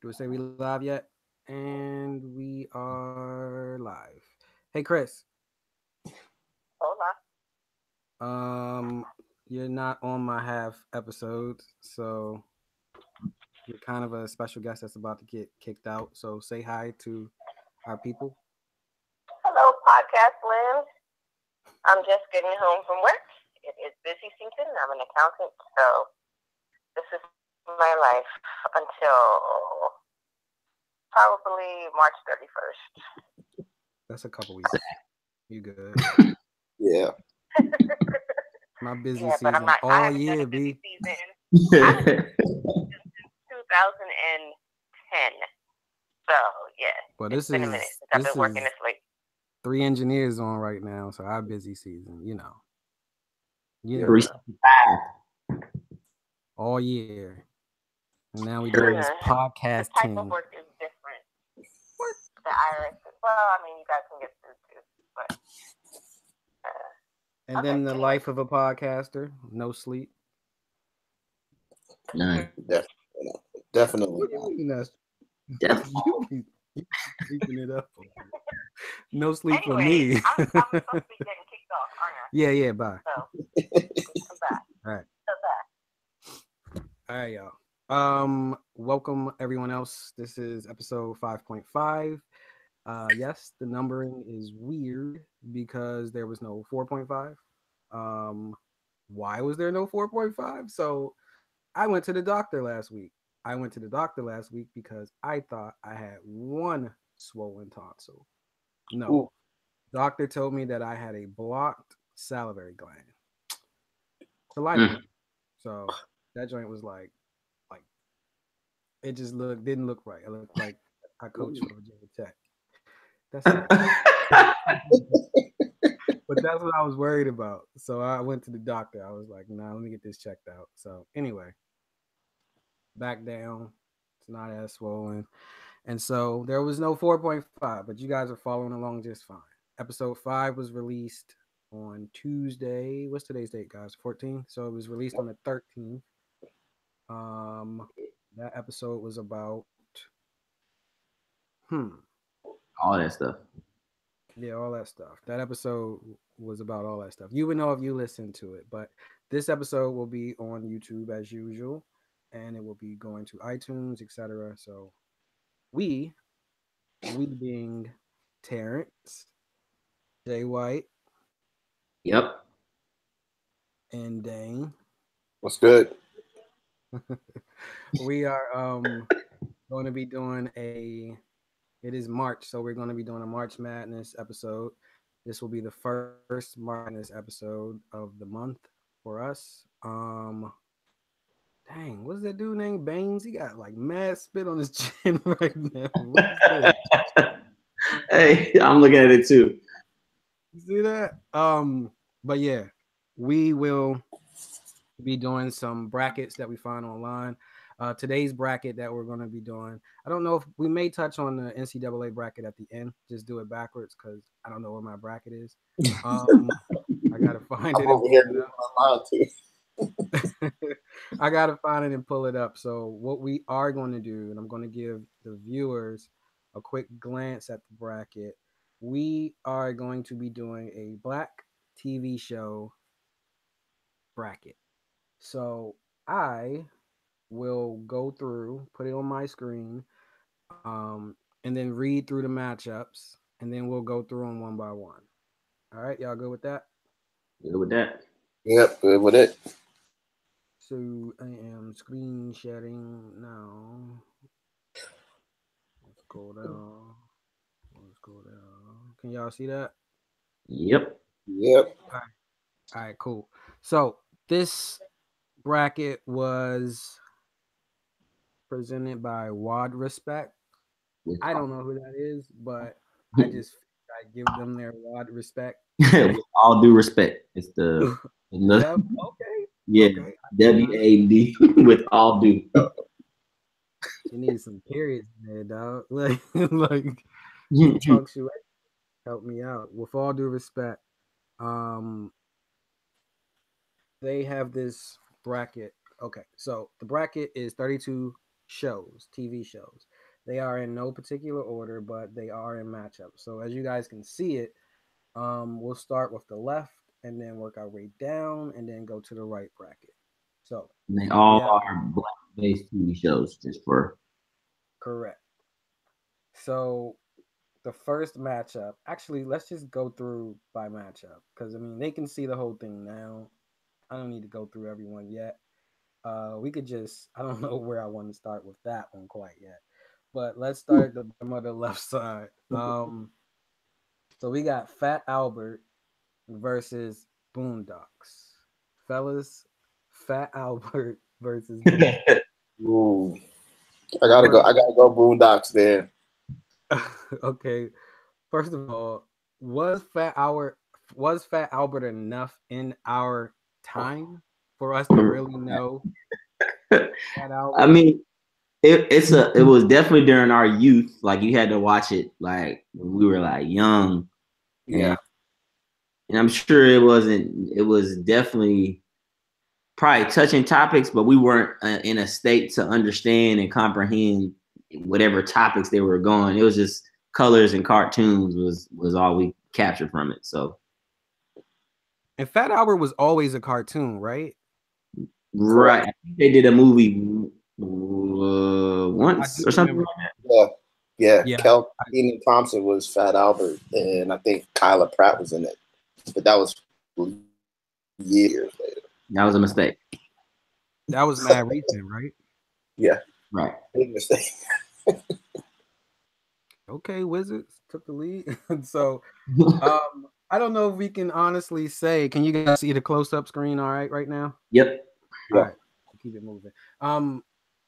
Do we say we live yet? And we are live. Hey Chris. Hola. You're not on my half episodes, so you're kind of a special guest that's about to get kicked out. So say hi to our people. Hello, podcast land. I'm just getting home from work. It is busy season. I'm an accountant, so this is my life until probably March 31st. That's a couple weeks. You good? Yeah. My busy Yeah, but season I all haven't done year, a busy B. season. I haven't done a busy season since 2010. So yeah, But it's been a minute since I've been working this late. 3 engineers on right now, so our busy season, you know. 365. All year. And now we doing this podcast The type thing. of work is different. What? The IRS. Well, I mean, you guys can get through too, but. And then the life of a podcaster, no sleep. None. Definitely. What do you mean that's Definitely. you keeping it up? No sleep for Anyway, me. I'm supposed to be getting kicked off, aren't I? Yeah, bye. So, I'm back. All right. So back. All right, y'all. Welcome everyone else. This is episode 5.5. Yes, the numbering is weird because there was no 4.5. Why was there no 4.5? So I went to the doctor last week. Because I thought I had one swollen tonsil. No. Ooh. Doctor told me that I had a blocked salivary gland. So that joint was like it just didn't look right. It looked like I coached for Virginia Tech. That's it. But that's what I was worried about. So I went to the doctor. I was like, nah, let me get this checked out. So anyway, back down. It's not as swollen. And so there was no 4.5, but you guys are following along just fine. Episode 5 was released on Tuesday. What's today's date, guys? 14th. So it was released on the 13th. That episode was about all that stuff. Yeah, all that stuff. That episode was about all that stuff. You would know if you listened to it, but this episode will be on YouTube as usual, and it will be going to iTunes, etc. So we being Terrence, J White, yep, and Dane. What's good? We are going to be doing it is March, so we're going to be doing a March Madness episode. This will be the first March Madness episode of the month for us. Dang, what's that dude named Baines? He got like mad spit on his chin right now. Hey, I'm looking at it too. You see that? But yeah, we will be doing some brackets that we find online. Today's bracket that we're going to be doing, I don't know if we may touch on the NCAA bracket at the end. Just do it backwards because I don't know where my bracket is. I gotta find it. I gotta find it and pull it up. So what we are going to do, and I'm going to give the viewers a quick glance at the bracket. We are going to be doing a Black TV show bracket. So I will go through, put it on my screen, and then read through the matchups, and then we'll go through them one by one. All right, y'all good with that? Good with that. Yep, good with it. So I am screen sharing now. Let's go down. Can y'all see that? Yep. All right, cool. So this bracket was presented by WADRESPEK. I don't know who that is, but I give them their WADRESPEK. With all due respect, it's the okay. Yeah, okay. WAD with all due. You need some periods in there, dog. Like punctuation. Help me out. With all due respect, they have this bracket. Okay, so the bracket is 32 shows, TV shows. They are in no particular order, but they are in matchup. So as you guys can see it, we'll start with the left and then work our way down and then go to the right bracket. So And they we all have are black-based TV shows, just for. correct. So the first matchup, actually, let's just go through by matchup because I mean they can see the whole thing now. I don't need to go through everyone yet. We could just I don't know where I want to start with that one quite yet. But let's start at the bottom of the left side. So we got Fat Albert versus Boondocks. Fellas, Fat Albert versus Boondocks. Ooh, I gotta go. I gotta go. Boondocks there. Okay, first of all, was Fat Albert enough in our time for us to really know Fat I Albert? mean, it was definitely during our youth. Like you had to watch it like when we were like young, Yeah. and I'm sure it wasn't. It was definitely probably touching topics, but we weren't in a state to understand and comprehend whatever topics they were going. It was just colors and cartoons was all we captured from it. So And Fat Albert was always a cartoon, right? right, I think they did a movie I once do or something remember. like Yeah. Yeah. Yeah, Kenan Thompson was Fat Albert, and I think Kyla Pratt was in it. But that was years later. that. That was a mistake. that was mad recent, right? Yeah. Right. Big mistake. Okay, Wizards took the lead. So, I don't know if we can honestly say. Can you guys see the close-up screen? All right now. Yep. All Yeah. right, keep it moving.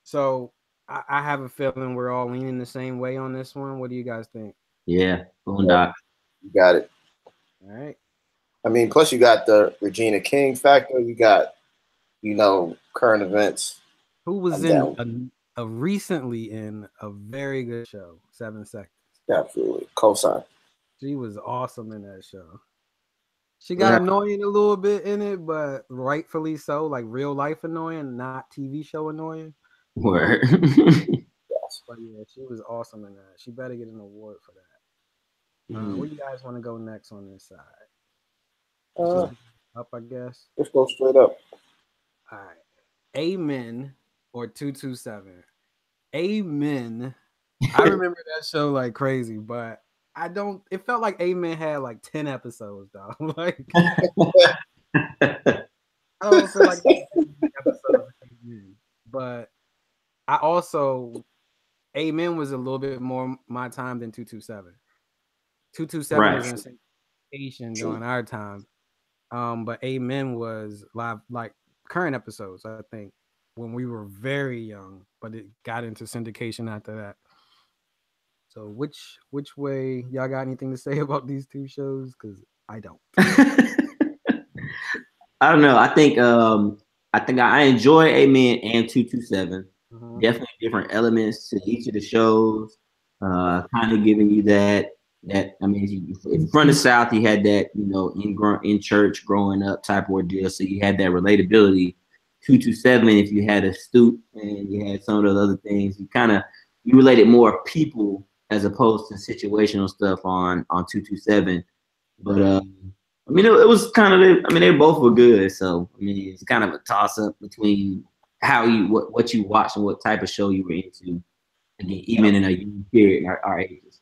So I have a feeling we're all leaning the same way on this one. What do you guys think? Yeah. Boondocks. You got it. All right. I mean, plus you got the Regina King factor. You got, current events. Who was I'm in down. a recently in a very good show, 7 Seconds. Absolutely. Cosign. She was awesome in that show. She got Yeah. annoying a little bit in it, but rightfully so, like real life annoying, not TV show annoying. Word. Yes. But yeah, she was awesome in that. She better get an award for that. Mhm. Where you guys want to go next on this side? Uh, Just up, I guess. let's go straight up. All right. Amen or 227. Amen. I remember that show like crazy, but I don't. It felt like Amen had like 10 episodes, though. Like I don't feel like there was episodes of Amen, but I also Amen was a little bit more my time than 227. 227 Right. was in syndication True. during our time. But Amen was live like current episodes, I think, when we were very young, but it got into syndication after that. So which way y'all got anything to say about these two shows? Because I don't. I don't know. I think I enjoy Amen and 227. Mhm. Definitely different elements to each of the shows. Kind of giving you that I mean, if from the South, you had that in church growing up type ordeal, so you had that relatability. 227, if you had a stoop and you had some of those other things, you related more people as opposed to situational stuff on 227. But I mean, it was kind of. I mean, they both were good. So I mean, it's kind of a toss up between how what you watch and what type of show you were into. Again, even in a young period, our ages.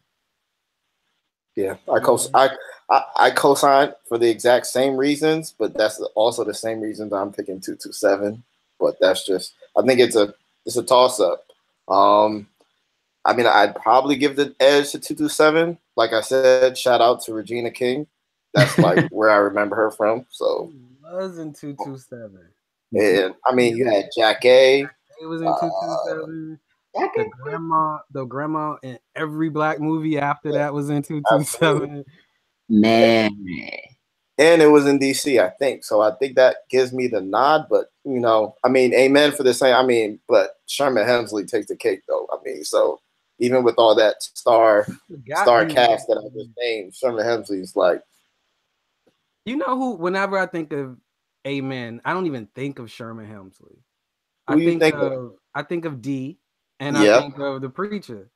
Yeah, I co-sign for the exact same reasons, but that's also the same reasons I'm picking 227. But that's just I think it's a toss up. I mean, I'd probably give the edge to 227. Like I said, shout out to Regina King. That's like where I remember her from. So, Who was in 227? and I mean, you had Jack A. It was in 227. The grandma in every black movie after that was in 227. Man, And it was in DC, I think. So I think that gives me the nod. But I mean, amen for the same. I mean, but Sherman Hemsley takes the cake, though. I mean, so even with all that star cast that I just named, Sherman Hemsley's like. You know who? Whenever I think of Amen, I don't even think of Sherman Hemsley. Who you think of? I think of D, and I Yeah. think of the preacher.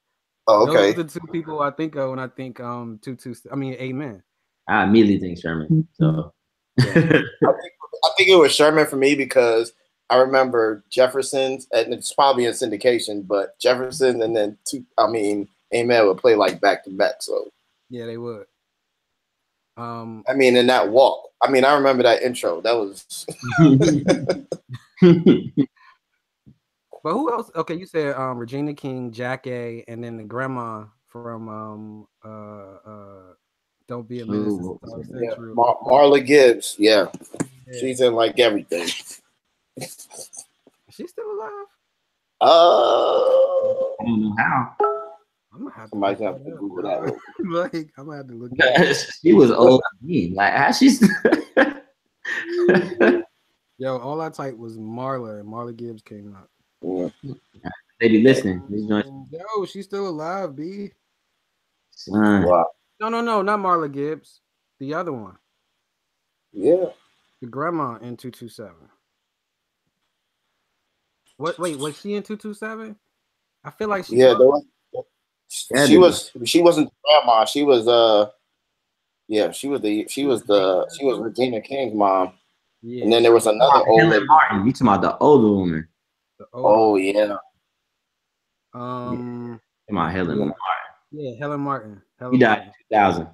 Oh, Those are okay. the two people I think of when I think Amen. I immediately think Sherman. So Yeah. I think it was Sherman for me because I remember Jefferson's, and it's probably in syndication, but Jefferson and then Amen would play like back to back. So Yeah, they would. in that walk. I remember that intro. That was But who else? Okay, you said Regina King, Jack A, and then the grandma from Don't Be a Menace. Ooh, what was it? yeah. Central. Marla Gibbs. Yeah. Yeah. She's in like everything. She's still alive. I don't know how. I'm gonna have to Somebody's look gonna have to that Google up, that. bro. Like I'm gonna have to look that She was old to me. Like how she's up. Yo, all I typed was Marla, and Marla Gibbs came up. Yeah. they be listening. These joints, Yo, she's still alive, B. son. Wow. No, not Marla Gibbs. The other one. Yeah. The grandma in 227. What? Wait, was she in 227? I feel like she. Yeah. Was. She wasn't the grandma. She was she was Regina King's mom. Yeah. And then there was another old Helen lady. Martin. You talking about the older woman? The older Oh yeah. one. Talking about Helen Yeah. Martin. Yeah, Helen Martin. He died in 2000.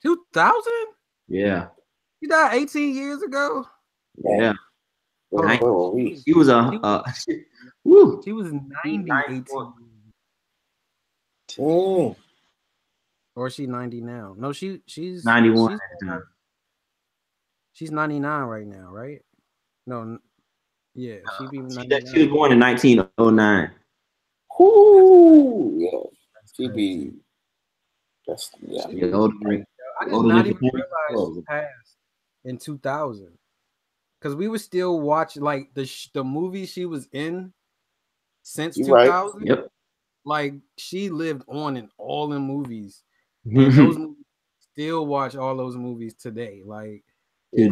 2000? Yeah. He died 18 years ago. Yeah. Where were we? He was woo. She was 90, 18. Dang. Or is she 90 now? No, she's 91 at the time. She's 99 right now, right? No, yeah, she be 99. She was born in 1909. Whoo, yeah. She Crazy. be that's yeah. The older, I did older not than even realize she passed in 2000 because we were still watching like the movie she was in since You right. 2000. Yep. Like she lived on in all the movies, and those movies, still watch all those movies today. Like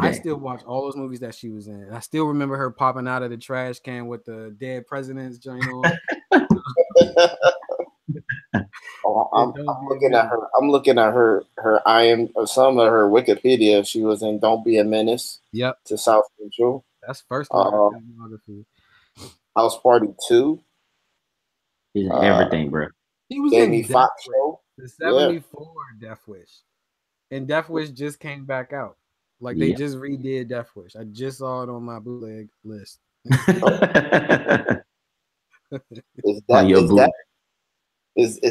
I still watch all those movies that she was in. I still remember her popping out of the trash can with the dead president's joint on. I'm looking at her. I'm looking at her. Some of her Wikipedia. She was in "Don't Be a Menace." Yep, to South Central. that's first in her filmography. House Party 2. She's in everything, bro. He was Jamie in Foxx show. the 74 Death Wish, and Death Wish just came back out. Like they just redid Death Wish. I just saw it on my bootleg list. Is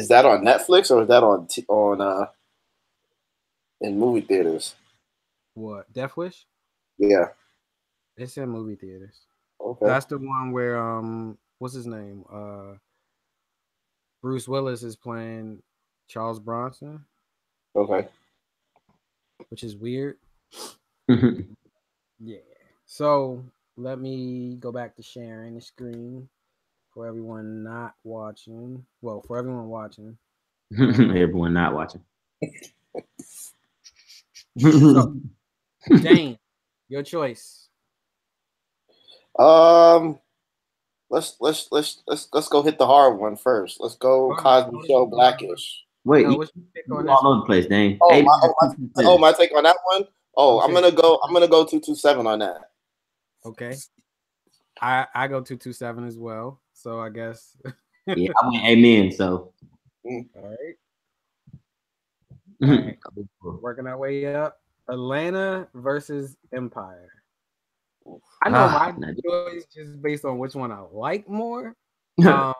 that on Netflix or is that on in movie theaters? What, Death Wish? Yeah, it's in movie theaters. Okay, that's the one where what's his name? Bruce Willis is playing Charles Bronson. Okay, which is weird. Yeah. So let me go back to sharing the screen for everyone not watching. Well, for everyone watching. Everyone not watching. So, Dane, your choice. Let's go hit the hard one first. Let's go Cosby Show Blackish. Wait, no, you all over the place, Dane. Hey, my take on that one. Oh, I'm gonna go 227 on that. Okay. I go 227 as well. So I guess. Yeah, I went amen. So. All right. All right. Working our way up. Atlanta versus Empire. I know my choice just based on which one I like more. I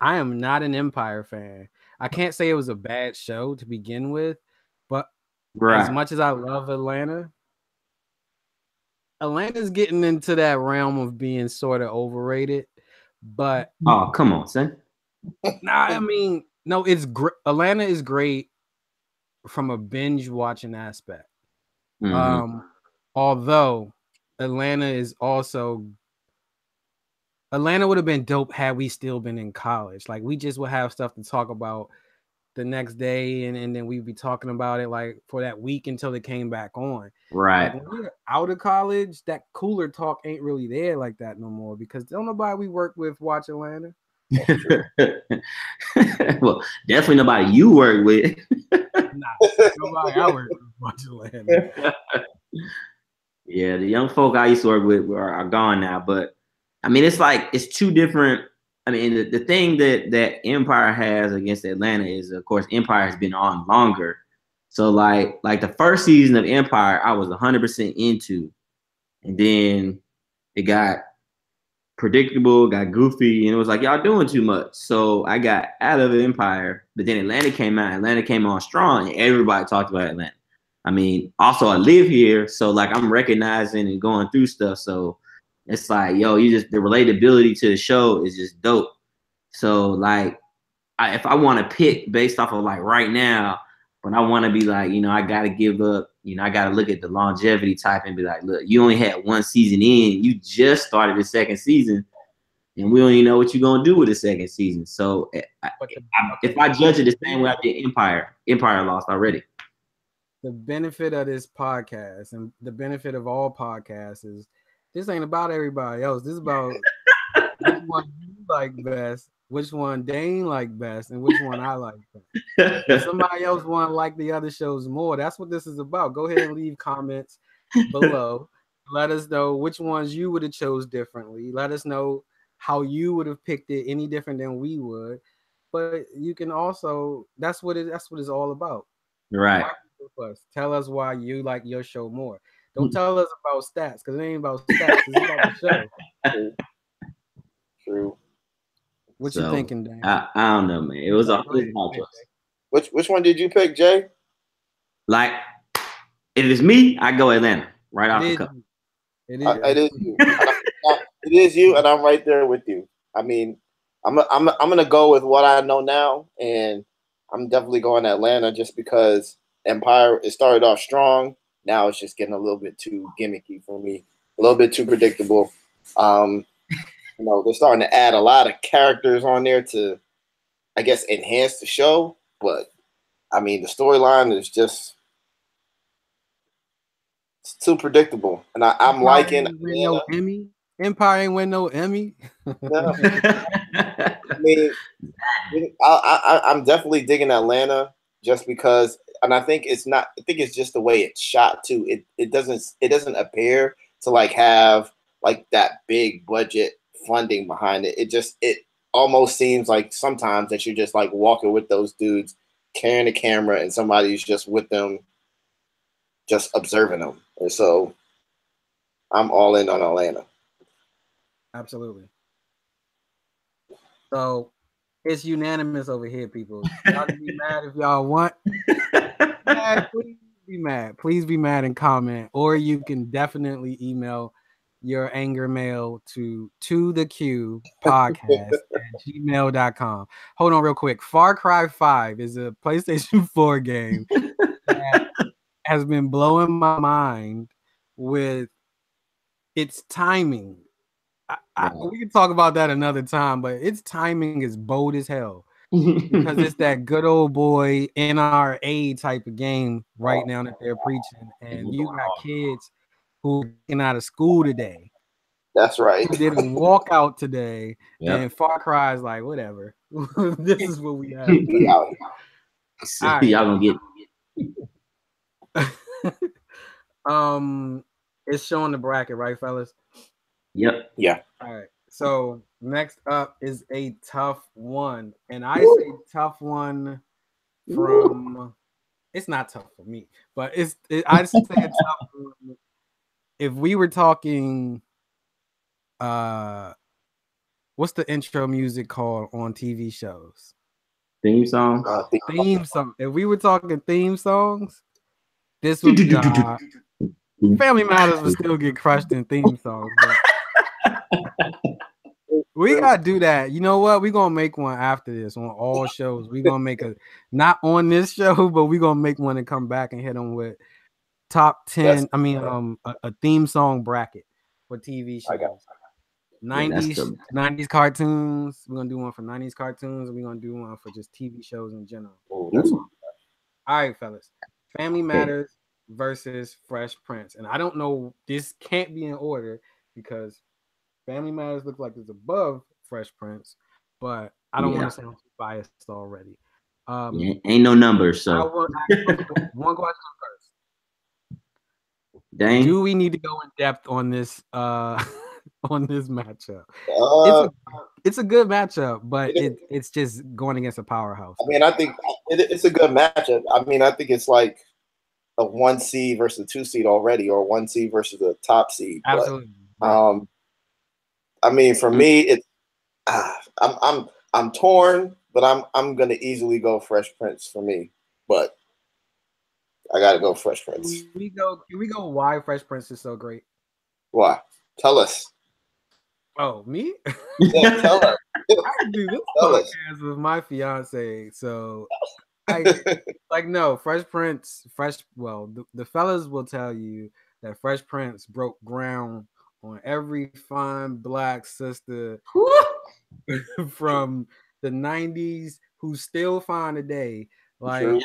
am not an Empire fan. I can't say it was a bad show to begin with, but as much as I love Atlanta's getting into that realm of being sort of overrated. But oh, come on, son. No, it's Atlanta is great from a binge watching aspect. Mm-hmm. Although Atlanta would have been dope had we still been in college. Like we just would have stuff to talk about the next day, and then we'd be talking about it like for that week until it came back on. Right. Like when we're out of college, that cooler talk ain't really there like that no more because don't nobody we work with watch Atlanta. Well, definitely nobody you work with. Nah, nobody I work with watch Atlanta. Yeah, the young folk I used to work with are gone now, but I mean, it's like it's two different. I mean, the thing that Empire has against Atlanta is, of course, Empire has been on longer. So like the first season of Empire, I was 100% into, and then it got predictable, got goofy, and it was like y'all doing too much. So I got out of Empire, but then Atlanta came out. Atlanta came on strong, and everybody talked about Atlanta. I mean, also I live here, so like I'm recognizing and going through stuff. So it's like, yo, you just the relatability to the show is just dope. So like, if I want to pick based off of like right now, but I want to be like, I got to give up. I got to look at the longevity type and be like, look, you only had one season in. You just started the second season, and we don't even know what you're gonna do with the second season. So if I judge it the same way I did Empire lost already. The benefit of this podcast and the benefit of all podcasts is this ain't about everybody else. This is about which one you like best, which one Dane like best, and which one I like best. If somebody else want to like the other shows more, that's what this is about. Go ahead and leave comments below. Let us know which ones you would have chose differently. Let us know how you would have picked it any different than we would. But you can also that's what it's all about. Right. Tell us why you like your show more. Don't tell us about stats because it ain't about stats. It's about the show. True. What you thinking, Dan? I don't know, man. It was a choice. Which one did you pick, Jay? Like, if it's me, I go Atlanta right off the cuff. It is you. It is you, and I'm right there with you. I mean, I'm gonna go with what I know now, and I'm definitely going to Atlanta just because Empire, it started off strong. Now it's just getting a little bit too gimmicky for me, a little bit too predictable. They're starting to add a lot of characters on there to, I guess, enhance the show. But I mean, the storyline is just it's too predictable, and I'm liking no Emmy. Empire ain't win no Emmy. No. I mean, I'm definitely digging Atlanta just because, and I think it's not. I think it's just the way it's shot too. It doesn't appear to like have like that big budget funding behind it. It almost seems like sometimes that you're just like walking with those dudes carrying a camera and somebody's just with them, just observing them. And so I'm all in on Atlanta. Absolutely. So it's unanimous over here, people. Y'all can be mad if y'all want. Please be mad. Please be mad and comment. Or you can definitely email your anger mail to the Q podcast at gmail.com. Hold on real quick. Far Cry 5 is a PlayStation 4 game that has been blowing my mind with its timing. We can talk about that another time, but its timing is bold as hell because it's that good old boy NRA type of game right now that they're preaching, and you got kids who are getting out of school today. That's right. Who didn't walk out today, and Far Cry is like, whatever. This is what we have. Right. Y'all gonna get. It's showing the bracket, right, fellas? Yep. Yeah. All right. So next up is a tough one, and I say tough one from. It's not tough for me, but I say a tough one. If we were talking, what's the intro music called on TV shows? Theme song. Theme song. If we were talking theme songs, this would be Family Matters would still get crushed in theme songs. We gotta do that. You know what? We're gonna make one after this on all shows. We're gonna make not on this show, but we're gonna make one and come back and hit them with top 10. A theme song bracket for TV shows. 90s cartoons. We're gonna do one for 90s cartoons, and we're gonna do one for just TV shows in general. All right, fellas. Family Matters versus Fresh Prince. And I don't know, this can't be in order because Family Matters looks like it's above Fresh Prince, but I don't want to sound too biased already. Ain't no numbers, so I want one question first. Dang. Do we need to go in depth on this on this matchup? It's a good matchup, but it's just going against a powerhouse. I mean, I think it's a good matchup. I mean, I think it's like a 1 seed versus a 2 seed already, or 1 seed versus a top seed. Absolutely. But, I mean, for me, it's I'm torn, but I'm gonna easily go Fresh Prince for me. But I gotta go Fresh Prince. Can we go why Fresh Prince is so great? Why? Tell us. Oh, me? Yeah, tell us. I do this podcast with my fiance, so no, Fresh Prince, the fellas will tell you that Fresh Prince broke ground on every fine black sister from the 90s who's still fine today. Like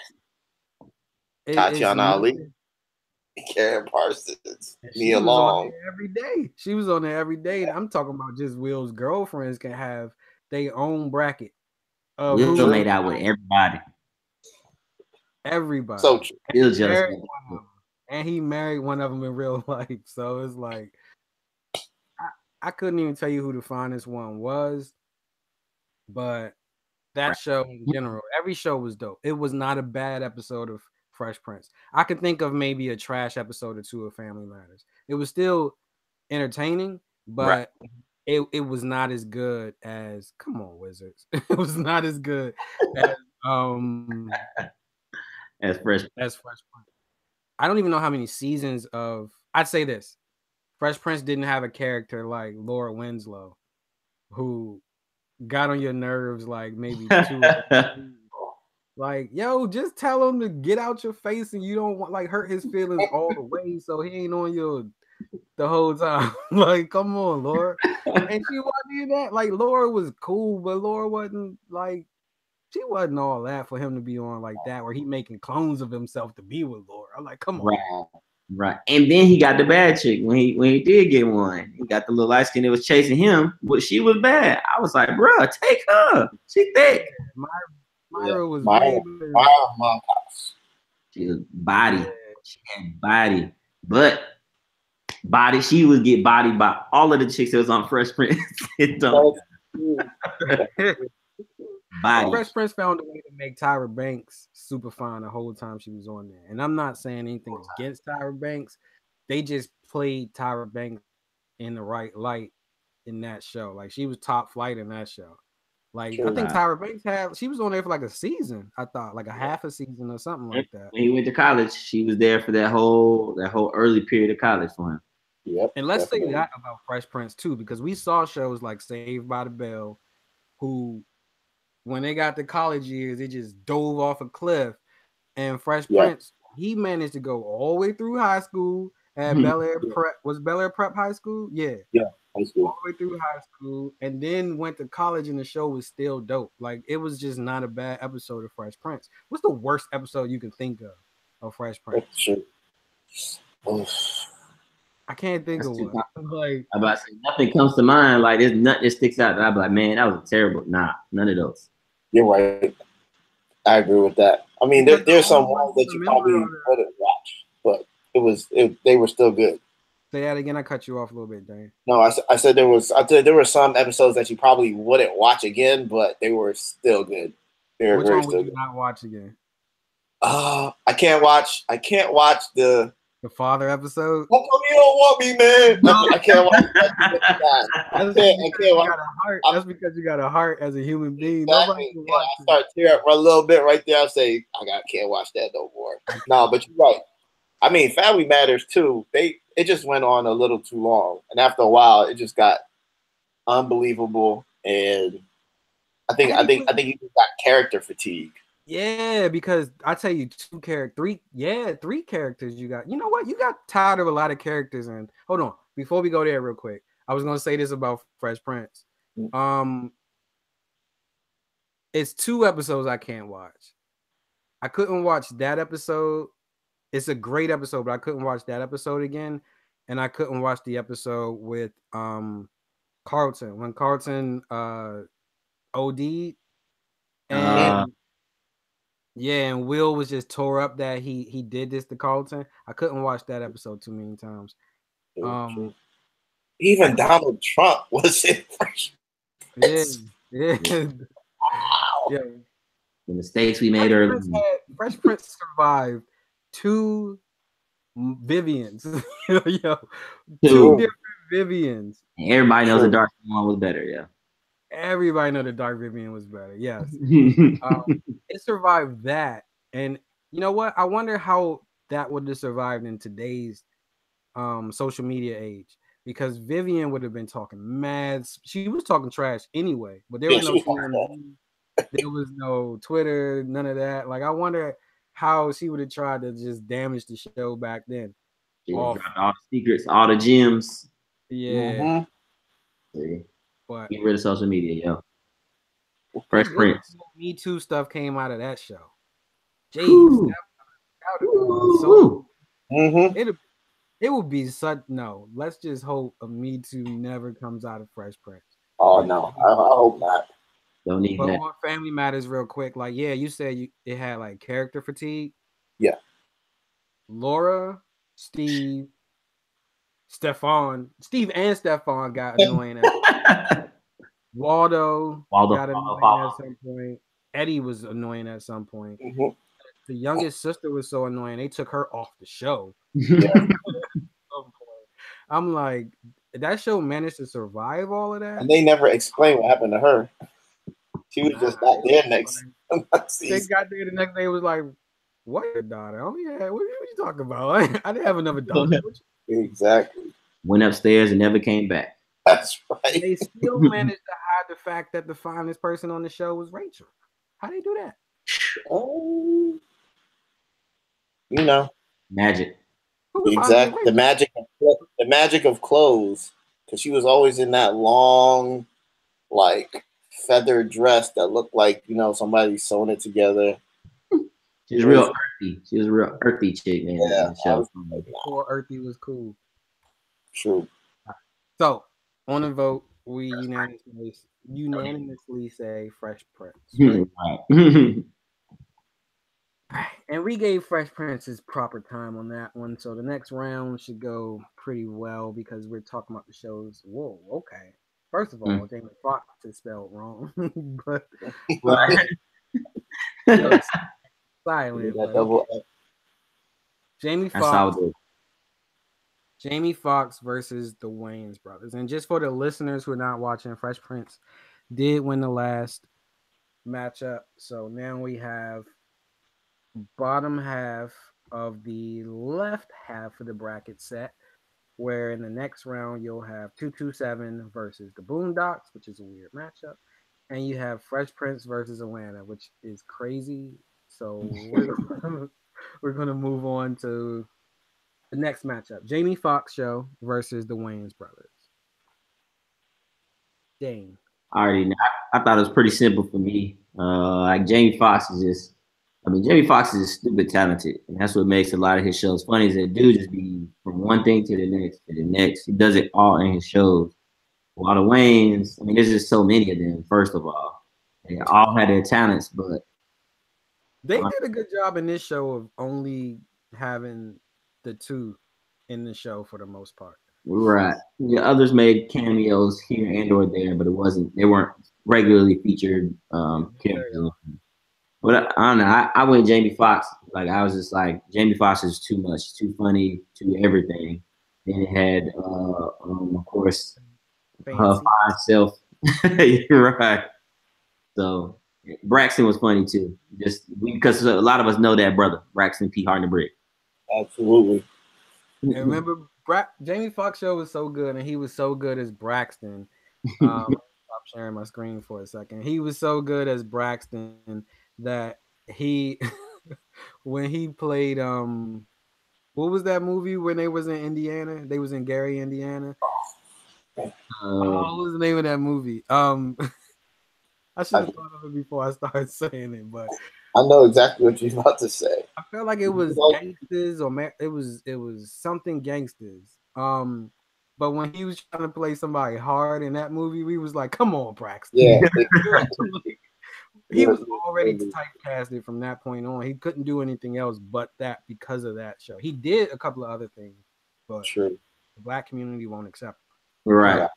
Tatiana Ali, Karen Parsons, Nia Long. Every day. She was on there every day. And I'm talking about just Will's girlfriends can have their own bracket. Will made out with everybody. Everybody. So true. And he married one of them in real life. So it's like I couldn't even tell you who the finest one was, but that show in general, every show was dope. It was not a bad episode of Fresh Prince. I could think of maybe a trash episode or two of Family Matters. It was still entertaining, but it was not as good as come on, Wizards. It was not as good as Fresh Prince. I don't even know how many seasons of. I'd say this: Fresh Prince didn't have a character like Laura Winslow, who got on your nerves like maybe 2 like, yo, just tell him to get out your face and you don't want like hurt his feelings all the way so he ain't on your the whole time. Like, come on, Laura. And she wasn't even that. Like, Laura was cool, but Laura wasn't like she wasn't all that for him to be on like that, where he making clones of himself to be with Laura. I'm like, come on. Right. And then he got the bad chick when he did get one. He got the little light skin that was chasing him, but she was bad. I was like, bruh, take her. She thick. Myra was she was body. Yeah. She had body. But body, she would get bodied by all of the chicks that was on Fresh Prince. Body. Fresh Prince found a way to make Tyra Banks super fine the whole time she was on there. And I'm not saying anything against Tyra Banks. They just played Tyra Banks in the right light in that show. Like, she was top flight in that show. Like, I think Tyra Banks she was on there for like a season. I thought like a half a season or something like that. When he went to college, she was there for that whole early period of college for him. Yep. And let's say that about Fresh Prince too, because we saw shows like Saved by the Bell, who when they got to college years, they just dove off a cliff. And Fresh Prince, he managed to go all the way through high school at Bel Air Prep. Was Bel Air Prep high school? Yeah. Yeah. High school. All the way through high school, and then went to college, and the show was still dope. Like, it was just not a bad episode of Fresh Prince. What's the worst episode you can think of Fresh Prince? I can't think of one. Like, I'm about to say, nothing comes to mind. Like, there's nothing that sticks out that I'm like, man, that was terrible. Nah, none of those. You're right. I agree with that. I mean, there's some ones that you probably wouldn't watch, but they were still good. Say that again. I cut you off a little bit, Dane. No, I said there were some episodes that you probably wouldn't watch again, but they were still good. They were Which one would you not watch again? I can't watch the father episode. How come you don't want me, man? No. I can't watch that. I can't watch. That's because you got a heart as a human being. Exactly. I start tearing up a little bit right there. I say, can't watch that no more. No, but you're right. I mean, Family Matters too. It just went on a little too long, and after a while, it just got unbelievable. And I think you just got character fatigue. Yeah, because I tell you, three characters you got. You know what? You got tired of a lot of characters. And hold on, before we go there, real quick, I was gonna say this about Fresh Prince. It's 2 episodes I can't watch. I couldn't watch that episode. It's a great episode, but I couldn't watch that episode again, and I couldn't watch the episode with Carlton when Carlton OD'd, and and Will was just tore up that he did this to Carlton. I couldn't watch that episode too many times. Even Donald Trump was in Fresh Prince. Yeah. Wow. Yeah. The mistakes we made earlier. Fresh Prince survived 2 Vivians. Yo, 2 different Vivians. And everybody knows the dark one was better. Yeah. Everybody know the Dark Vivian was better. Yes. It survived that. And you know what? I wonder how that would have survived in today's social media age. Because Vivian would have been talking mad. She was talking trash anyway. But there was no TMZ. There was no Twitter, none of that. Like, I wonder how she would have tried to just damage the show back then. Dropped all the secrets, all the gems. Yeah. But get rid of social media, yo. Fresh Prince. Me Too stuff came out of that show. Jeez. It would be such let's just hope a Me Too never comes out of Fresh Prince. Oh no, I hope not. Don't need but that. On Family Matters, real quick, like you said it had like character fatigue. Yeah. Laura, Steve and Stefan got annoying. Waldo got annoying at some point. Eddie was annoying at some point. The youngest sister was so annoying they took her off the show. Yeah. I'm like, that show managed to survive all of that, and they never explained what happened to her. She was just not there next. They got there the next day. It was like, what your daughter? Oh yeah, what are you talking about? I didn't have another daughter. Exactly. Went upstairs and never came back. That's right. They still managed to hide the fact that the finest person on the show was Rachel. How they do that? Oh, magic. Exactly. The magic of clothes, because she was always in that long, like feather dress that looked like somebody sewn it together. She was real earthy. She was a real earthy chick, man. Yeah. Before earthy was cool. True. So on the vote, we unanimously say Fresh Prince. Right? And we gave Fresh Prince his proper time on that one. So the next round should go pretty well because we're talking about the shows. Whoa, okay. First of all, Jamie Foxx is spelled wrong. But silent. But Jamie Foxx versus the Wayans brothers. And just for the listeners who are not watching, Fresh Prince did win the last matchup. So now we have bottom half of the left half of the bracket set, where in the next round you'll have 227 versus the Boondocks, which is a weird matchup, and you have Fresh Prince versus Atlanta, which is crazy. So we're gonna move on to the next matchup: Jamie Foxx show versus the Wayans brothers. Dane. I already know. I thought it was pretty simple for me. Like Jamie Foxx is stupid talented, and that's what makes a lot of his shows funny. Is that dude just be from one thing to the next. He does it all in his shows. While the Wayans, there's just so many of them. First of all, they all had their talents, but they did a good job in this show of only having the two in the show for the most part. Right. Yeah, others made cameos here and or there, but they weren't regularly featured cameos. But I don't know. I went Jamie Foxx. Like I was just like Jamie Foxx is too much, too funny, too everything. Then it had, of course, her fine self. You're right. So Braxton was funny too. Because a lot of us know that brother, Braxton P. Hardenbrick. Absolutely. And remember, Jamie Foxx show was so good, and he was so good as Braxton. Stop sharing my screen for a second. He was so good as Braxton that he, when he played, what was that movie when they was in Indiana? They was in Gary, Indiana. What was the name of that movie? I should have thought of it before I started saying it, but I know exactly what you're about to say. I felt like it was gangsters, or it was something gangsters. But But when he was trying to play somebody hard in that movie, we was like, "Come on, Braxton." Yeah. He was already typecasted from that point on. He couldn't do anything else but that because of that show. He did a couple of other things, but True. the black community won't accept Right. Yeah.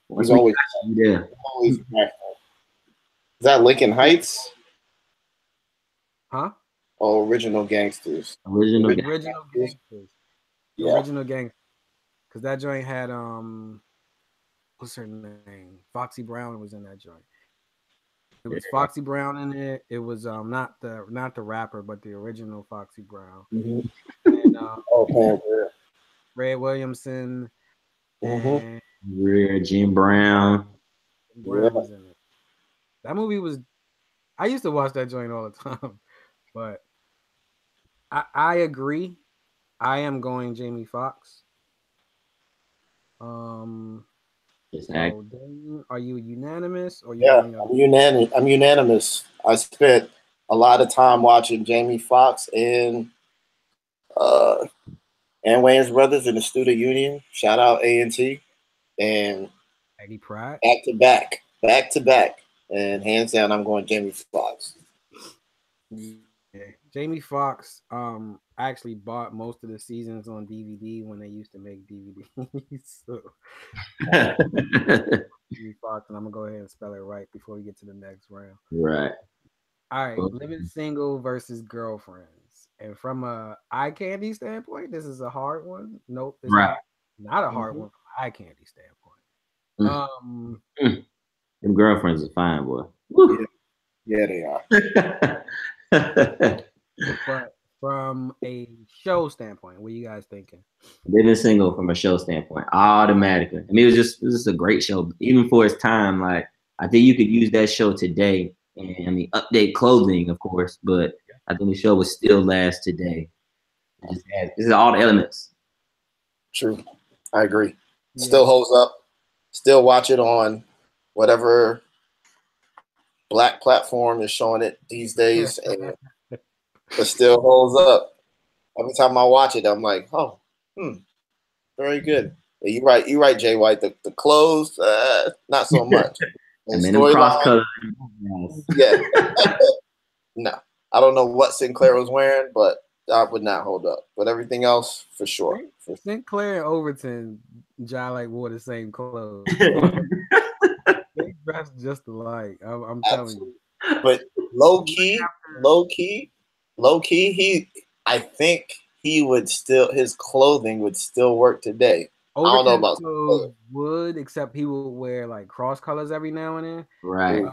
Once He's we always, got you there. always Braxton. Is that Lincoln Heights? Huh? Oh, Original Gangsters. Original. Original Gangsters. Yeah. Original Gang. Because that joint had what's her name? Foxy Brown was in that joint. It was Foxy Brown in it. It was not the rapper, but the original Foxy Brown. Mm-hmm. And Red Williamson and Jim Brown. was in it. That movie was. I used to watch that joint all the time, but I agree. I am going Jamie Foxx. So Dane, are you unanimous or you? Yeah, I'm unanimous. I'm unanimous. I spent a lot of time watching Jamie Foxx and Wayans brothers in the Student Union. Shout out A&T. And Aggie Pride. back to back. And hands down, I'm going Jamie Foxx. Yeah. Jamie Foxx actually bought most of the seasons on DVD when they used to make DVDs. So Jamie Foxx, and I'm gonna go ahead and spell it right before we get to the next round. Right. All right, living single versus girlfriends. And from a eye candy standpoint, this is a hard one. Nope, it's not a hard one from an eye candy standpoint. Them girlfriends are fine, boy. Yeah, they are. But from a show standpoint, what are you guys thinking? Living single from a show standpoint, automatically. I mean, it was just a great show, even for its time. Like, I think you could use that show today, and I mean, update clothing, of course, but I think the show would still last today. This is all the elements. True, I agree. Yeah. Still holds up. Still watch it on whatever black platform is showing it these days, and it still holds up. Every time I watch it, I'm like, oh, very good. Yeah, you're right, Jay White. The clothes, not so much. And storyline, yeah. No, I don't know what Sinclair was wearing, but that would not hold up. But everything else, for sure. Sinclair and Overton, Jai wore the same clothes. They dressed just alike. I'm telling you. But low key, I think he would still, his clothing would still work today. Overton's I don't know about clothes would, except he would wear like cross colors every now and then. Right.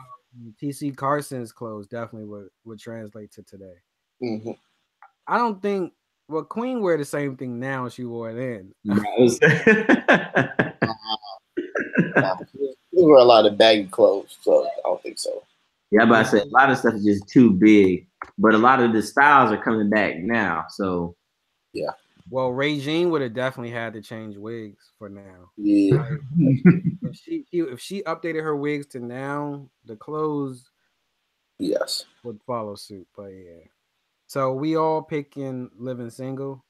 TC Carson's clothes definitely would translate to today. Mm-hmm. I don't think. Well, Queen wear the same thing now she wore then. He wear a lot of baggy clothes, so I don't think so. Yeah, but I said a lot of stuff is just too big, but a lot of the styles are coming back now. So yeah. Well, Regine would have definitely had to change wigs for now. Yeah. Like, if she updated her wigs to now, the clothes would follow suit. But yeah. So we all picking living single.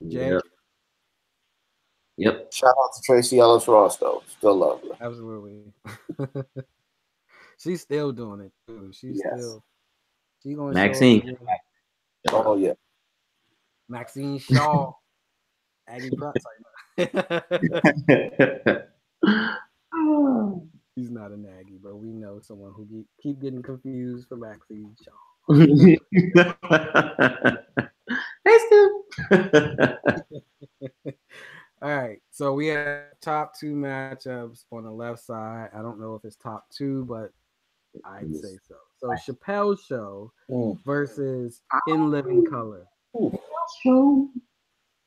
Jay? Yep. Shout out to Tracy Ellis Ross though. Still love her. Absolutely. She's still doing it too. She's going to Maxine. Oh yeah. Maxine Shaw. Aggie Pratt. He's not an Aggie, but we know someone who keep getting confused for Maxine Shaw. Hey, Stu. All right, so we have top two matchups on the left side. I don't know if it's top two, but I'd say so. So Chappelle's Show versus In Living Color.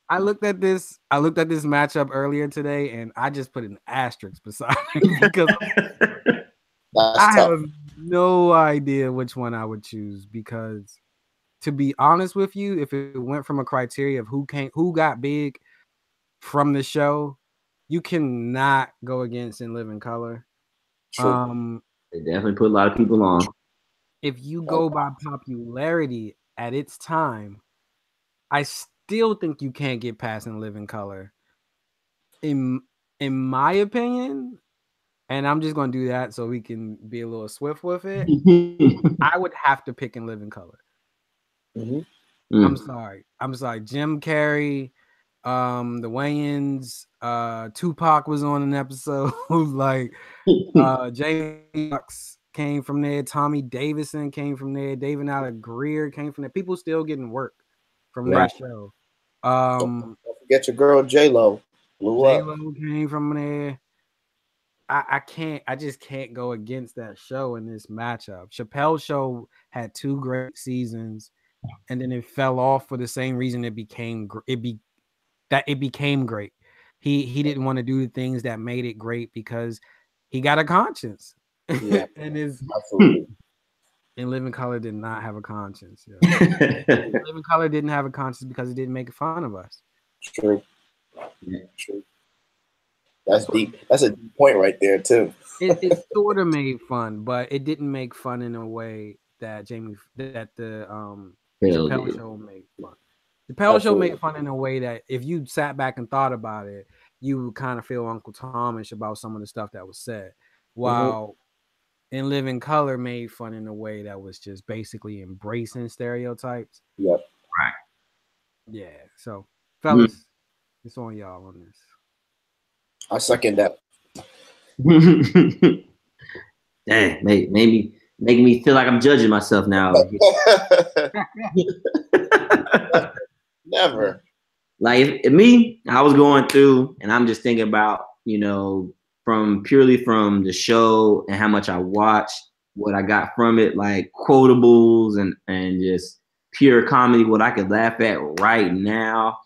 I looked at this matchup earlier today, and I just put an asterisk beside it because I have no idea which one I would choose. Because, to be honest with you, if it went from a criteria of who got big from the show, you cannot go against In Living Color. They definitely put a lot of people on. If you go by popularity at its time, I still think you can't get past In Living Color. in my opinion, and I'm just gonna do that so we can be a little swift with it. I would have to pick In Living Color. Mm-hmm. I'm sorry. Jim Carrey, the Wayans, Tupac was on an episode. Like Jamie Foxx came from there, Tommy Davidson came from there, David Allen Greer came from there. People still getting work from that show. Don't forget your girl J-Lo. J-Lo came from there. I just can't go against that show in this matchup. Chappelle's Show had 2 great seasons, and then it fell off for the same reason it became great. He didn't want to do the things that made it great because he got a conscience. Yeah, and absolutely. In Living Color did not have a conscience. Yeah. Living Color didn't have a conscience because it didn't make fun of us. True. Yeah, true. That's deep. That's a deep point right there too. It sort of made fun, but it didn't make fun in a way that the Chappelle Show made fun. The Chappelle Show made fun in a way that if you sat back and thought about it, you would kind of feel Uncle Tomish about some of the stuff that was said. While In Living Color made fun in a way that was just basically embracing stereotypes. Yep. Right. Yeah. So, fellas, it's on y'all on this. I second that. Dang, making me feel like I'm judging myself now. Never. Like me, I was going through, and I'm just thinking about, purely from the show and how much I watched, what I got from it, like quotables and just pure comedy, what I could laugh at right now.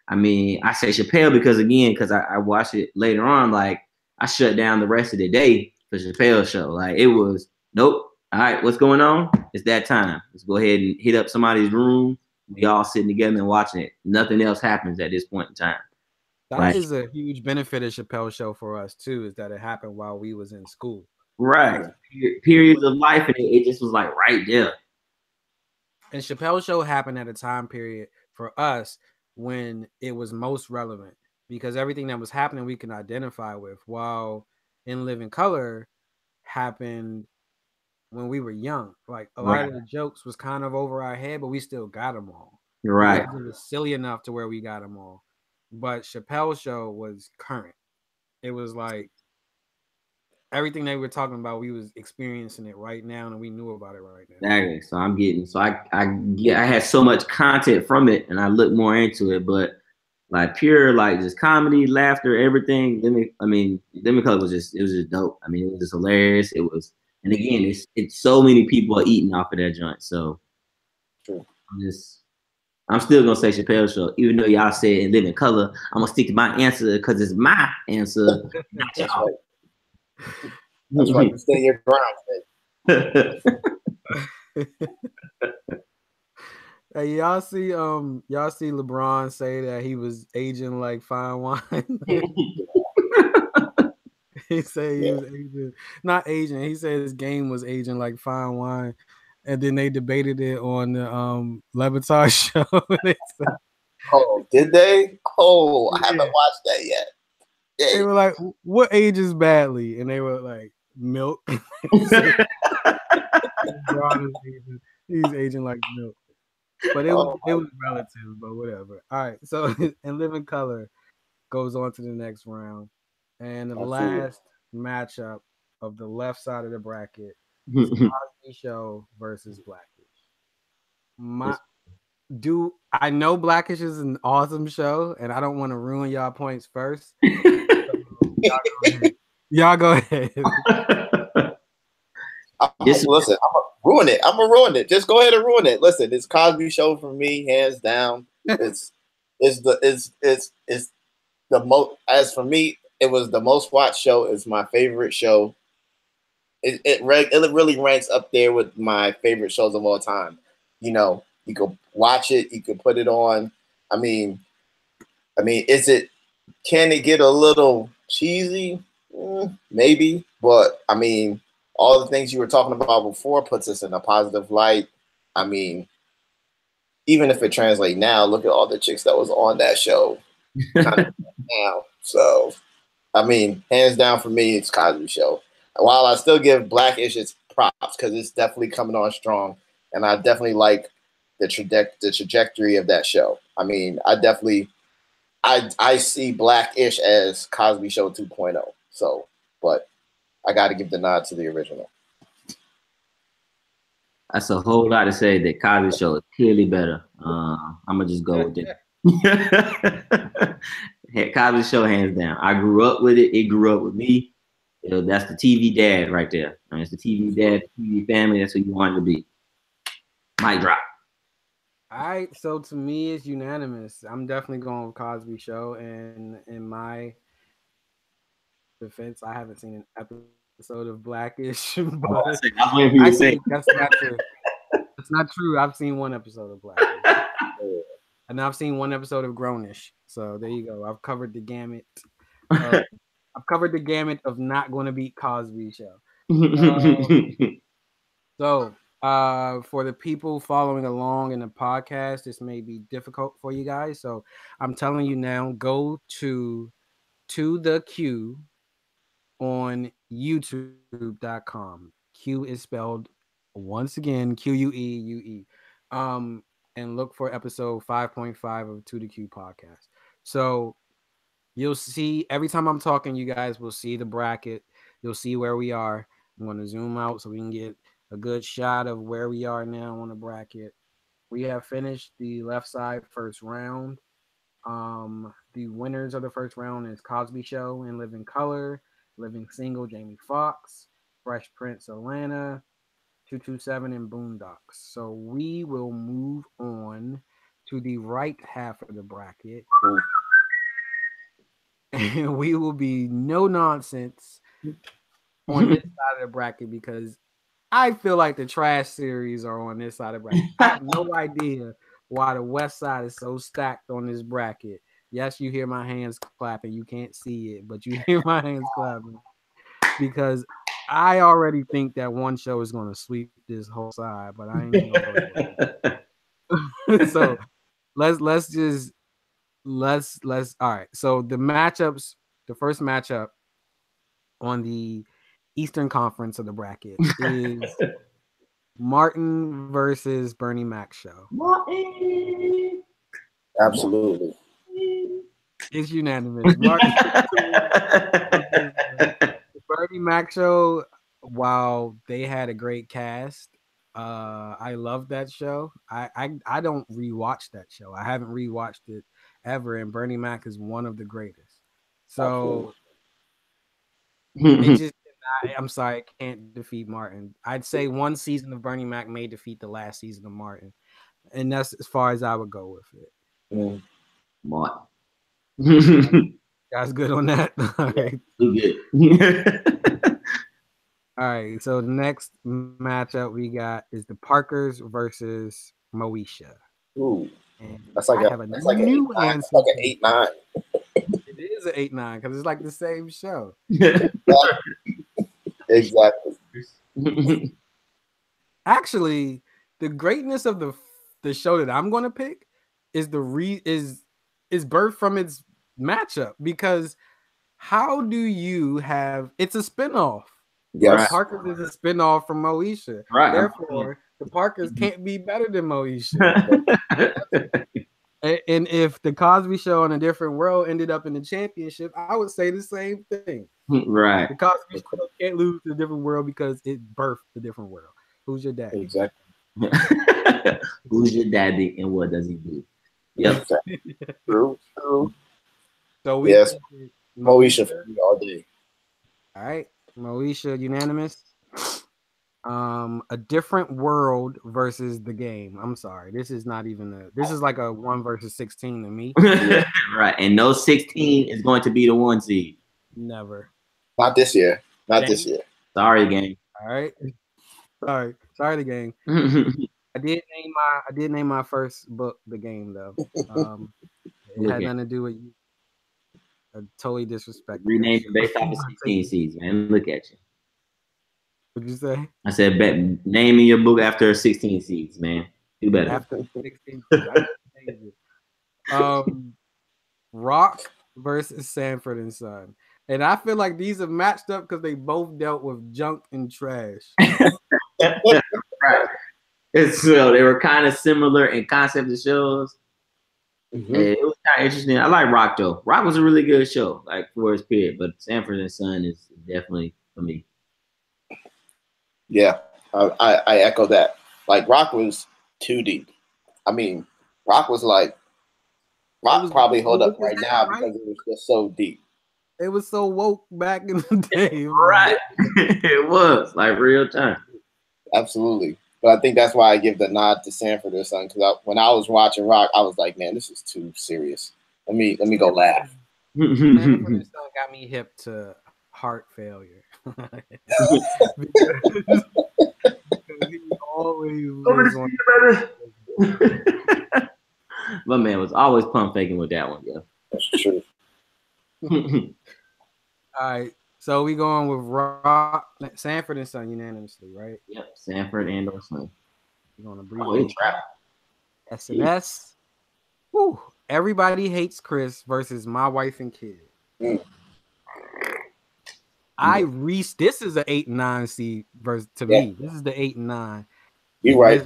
I mean, I say Chappelle because I watched it later on. Like, I shut down the rest of the day for Chappelle's Show. Like, it was, nope. All right, what's going on? It's that time. Let's go ahead and hit up somebody's room. We all sitting together and watching it. Nothing else happens at this point in time. That is a huge benefit of Chappelle's Show for us too, is that it happened while we was in school. Right. Periods of life, and it just was like right there. And Chappelle's Show happened at a time period for us when it was most relevant because everything that was happening we can identify with, while In Living Color happened when we were young. Like a lot of the jokes was kind of over our head, but we still got them all. Right. It was silly enough to where we got them all. But Chappelle's Show was current. It was like everything they were talking about, we was experiencing it right now, and we knew about it right now. Exactly. So I had so much content from it, and I looked more into it. But like pure, like just comedy, laughter, everything. Living Color was just dope. I mean, it was just hilarious. It was, and again, it's so many people are eating off of that joint. So true. I'm still gonna say Chappelle's Show, even though y'all said In Living Color. I'm gonna stick to my answer because it's my answer. That's right. That's right. You stay your ground. Hey, y'all see LeBron say that he was aging like fine wine. He said he was aging, not aging. He said his game was aging like fine wine. And then they debated it on the Levitar show. Oh, did they? Oh, I haven't watched that yet. Yeah. They were like, what ages badly? And they were like, milk. He's aging like milk. But it was relative, but whatever. All right. So In Living Color goes on to the next round. And the last matchup of the left side of the bracket is Cosby Show versus Blackish. I know Blackish is an awesome show, and I don't want to ruin y'all points first. Y'all go ahead. Listen, I'm gonna ruin it. Just go ahead and ruin it. Listen, it's Cosby Show for me, hands down. It's the most. As for me, it was the most watched show. It's my favorite show. It really ranks up there with my favorite shows of all time. You know, you can watch it, you can put it on. I mean, can it get a little cheesy? Maybe, but I mean, all the things you were talking about before puts us in a positive light. I mean, even if it translates now, look at all the chicks that was on that show now. So, I mean, hands down for me, it's Cosby Show. While I still give Blackish its props because it's definitely coming on strong, and I definitely like the trajectory of that show. I mean, I see Blackish as Cosby Show 2.0. So, but I got to give the nod to the original. That's a whole lot to say that Cosby Show is clearly better. I'm gonna just go with it. Cosby Show, hands down. I grew up with it. It grew up with me. That's the TV dad right there. I mean, it's the TV dad, the TV family. That's who you want to be. Mic drop. All right, so to me, it's unanimous. I'm definitely going with Cosby Show, and in my defense, I haven't seen an episode of Blackish, but I was waiting for you to say. That's not true. That's not true. I've seen one episode of Blackish, and I've seen one episode of Grownish. So there you go. I've covered the gamut. I've covered the gamut of not going to beat Cosby Show. So for the people following along in the podcast, this may be difficult for you guys. So I'm telling you now, go to the Q on youtube.com. Q is spelled once again QUEUE. And look for episode 5.5 of To the Q podcast. So you'll see every time I'm talking, you guys will see the bracket. You'll see where we are. I'm going to zoom out so we can get a good shot of where we are now on the bracket. We have finished the left side first round. The winners of the first round is Cosby Show and Living Color, Living Single, Jamie Foxx, Fresh Prince, Atlanta, 227, and Boondocks. So we will move on to the right half of the bracket. And we will be no nonsense on this side of the bracket because I feel like the trash series are on this side of the bracket. I have no idea why the west side is so stacked on this bracket. Yes, you hear my hands clapping. You can't see it, but you hear my hands clapping because I already think that one show is going to sweep this whole side, but I ain't going to go there. So let's all right. So the matchups, the first matchup on the Eastern Conference of the bracket is Martin versus Bernie Mac show. Martin. Absolutely. It's unanimous. Martin the Bernie Mac show, while they had a great cast, I love that show. I don't rewatch that show. I haven't rewatched it ever, and Bernie Mac is one of the greatest. So it just I'm sorry, it can't defeat Martin. I'd say one season of Bernie Mac may defeat the last season of Martin. And that's as far as I would go with it. Martin. Guys good on that? All right. Good. All right. So the next matchup we got is the Parkers versus Moishe. Ooh. And that's like an 8-9. Like an 8-9. It is an 8-9 because it's like the same show. Exactly. Actually, the greatness of the show that I'm going to pick is is birthed from its matchup, because how do you have it's a spinoff? Yes. Parkers is a spinoff from Moishe. Right. Therefore, the Parkers can't be better than Moishe. And if the Cosby Show in a different world ended up in the championship, I would say the same thing. Right. The Cosby Show can't lose to a different world because it birthed a different world. Who's your daddy? Exactly. Who's your daddy and what does he do? Yep. True. So we Moishe for me all day. All right. Moishe, unanimous. A different world versus the game. I'm sorry. This is not even this is like a 1 versus 16 to me. Right. And no 16 is going to be the 1 seed. Never. Not this year. This year. Sorry, gang. All right. Sorry, the game. I did name my first book The Game, though. It had nothing to do with you. Totally disrespectful. Rename it based off of 16 seeds, man. Look at you. What'd you say? I said, naming your book after 16 seeds, man. Do better. After 16 seeds. Rock versus Sanford and Son. And I feel like these have matched up because they both dealt with junk and trash. Right. So they were kind of similar in concept of shows. Mm-hmm. Yeah, it was kind of interesting. I like Rock though. Rock was a really good show, like for its period. But Sanford and Son is definitely for me. Yeah, I echo that. Like Rock was too deep. I mean, Rock was like Rock probably hold up right now because it was just so deep. It was so woke back in the day. Right. It was like real time. Absolutely. But I think that's why I give the nod to Sanford or Son, because when I was watching Rock, I was like, man, this is too serious. Let me go laugh. Sanford and Son got me hip to heart failure. because he always was on. My man was always pump faking with that one, yo. That's true. All right, so we going with Rock, Sanford and Son unanimously, right? Yep, Sanford and or Son. We're gonna abbreviate trap. SNS. Woo. Everybody Hates Chris versus My Wife and Kids. This is an 8 and 9 seed versus to me. This is the 8 and 9. You're right.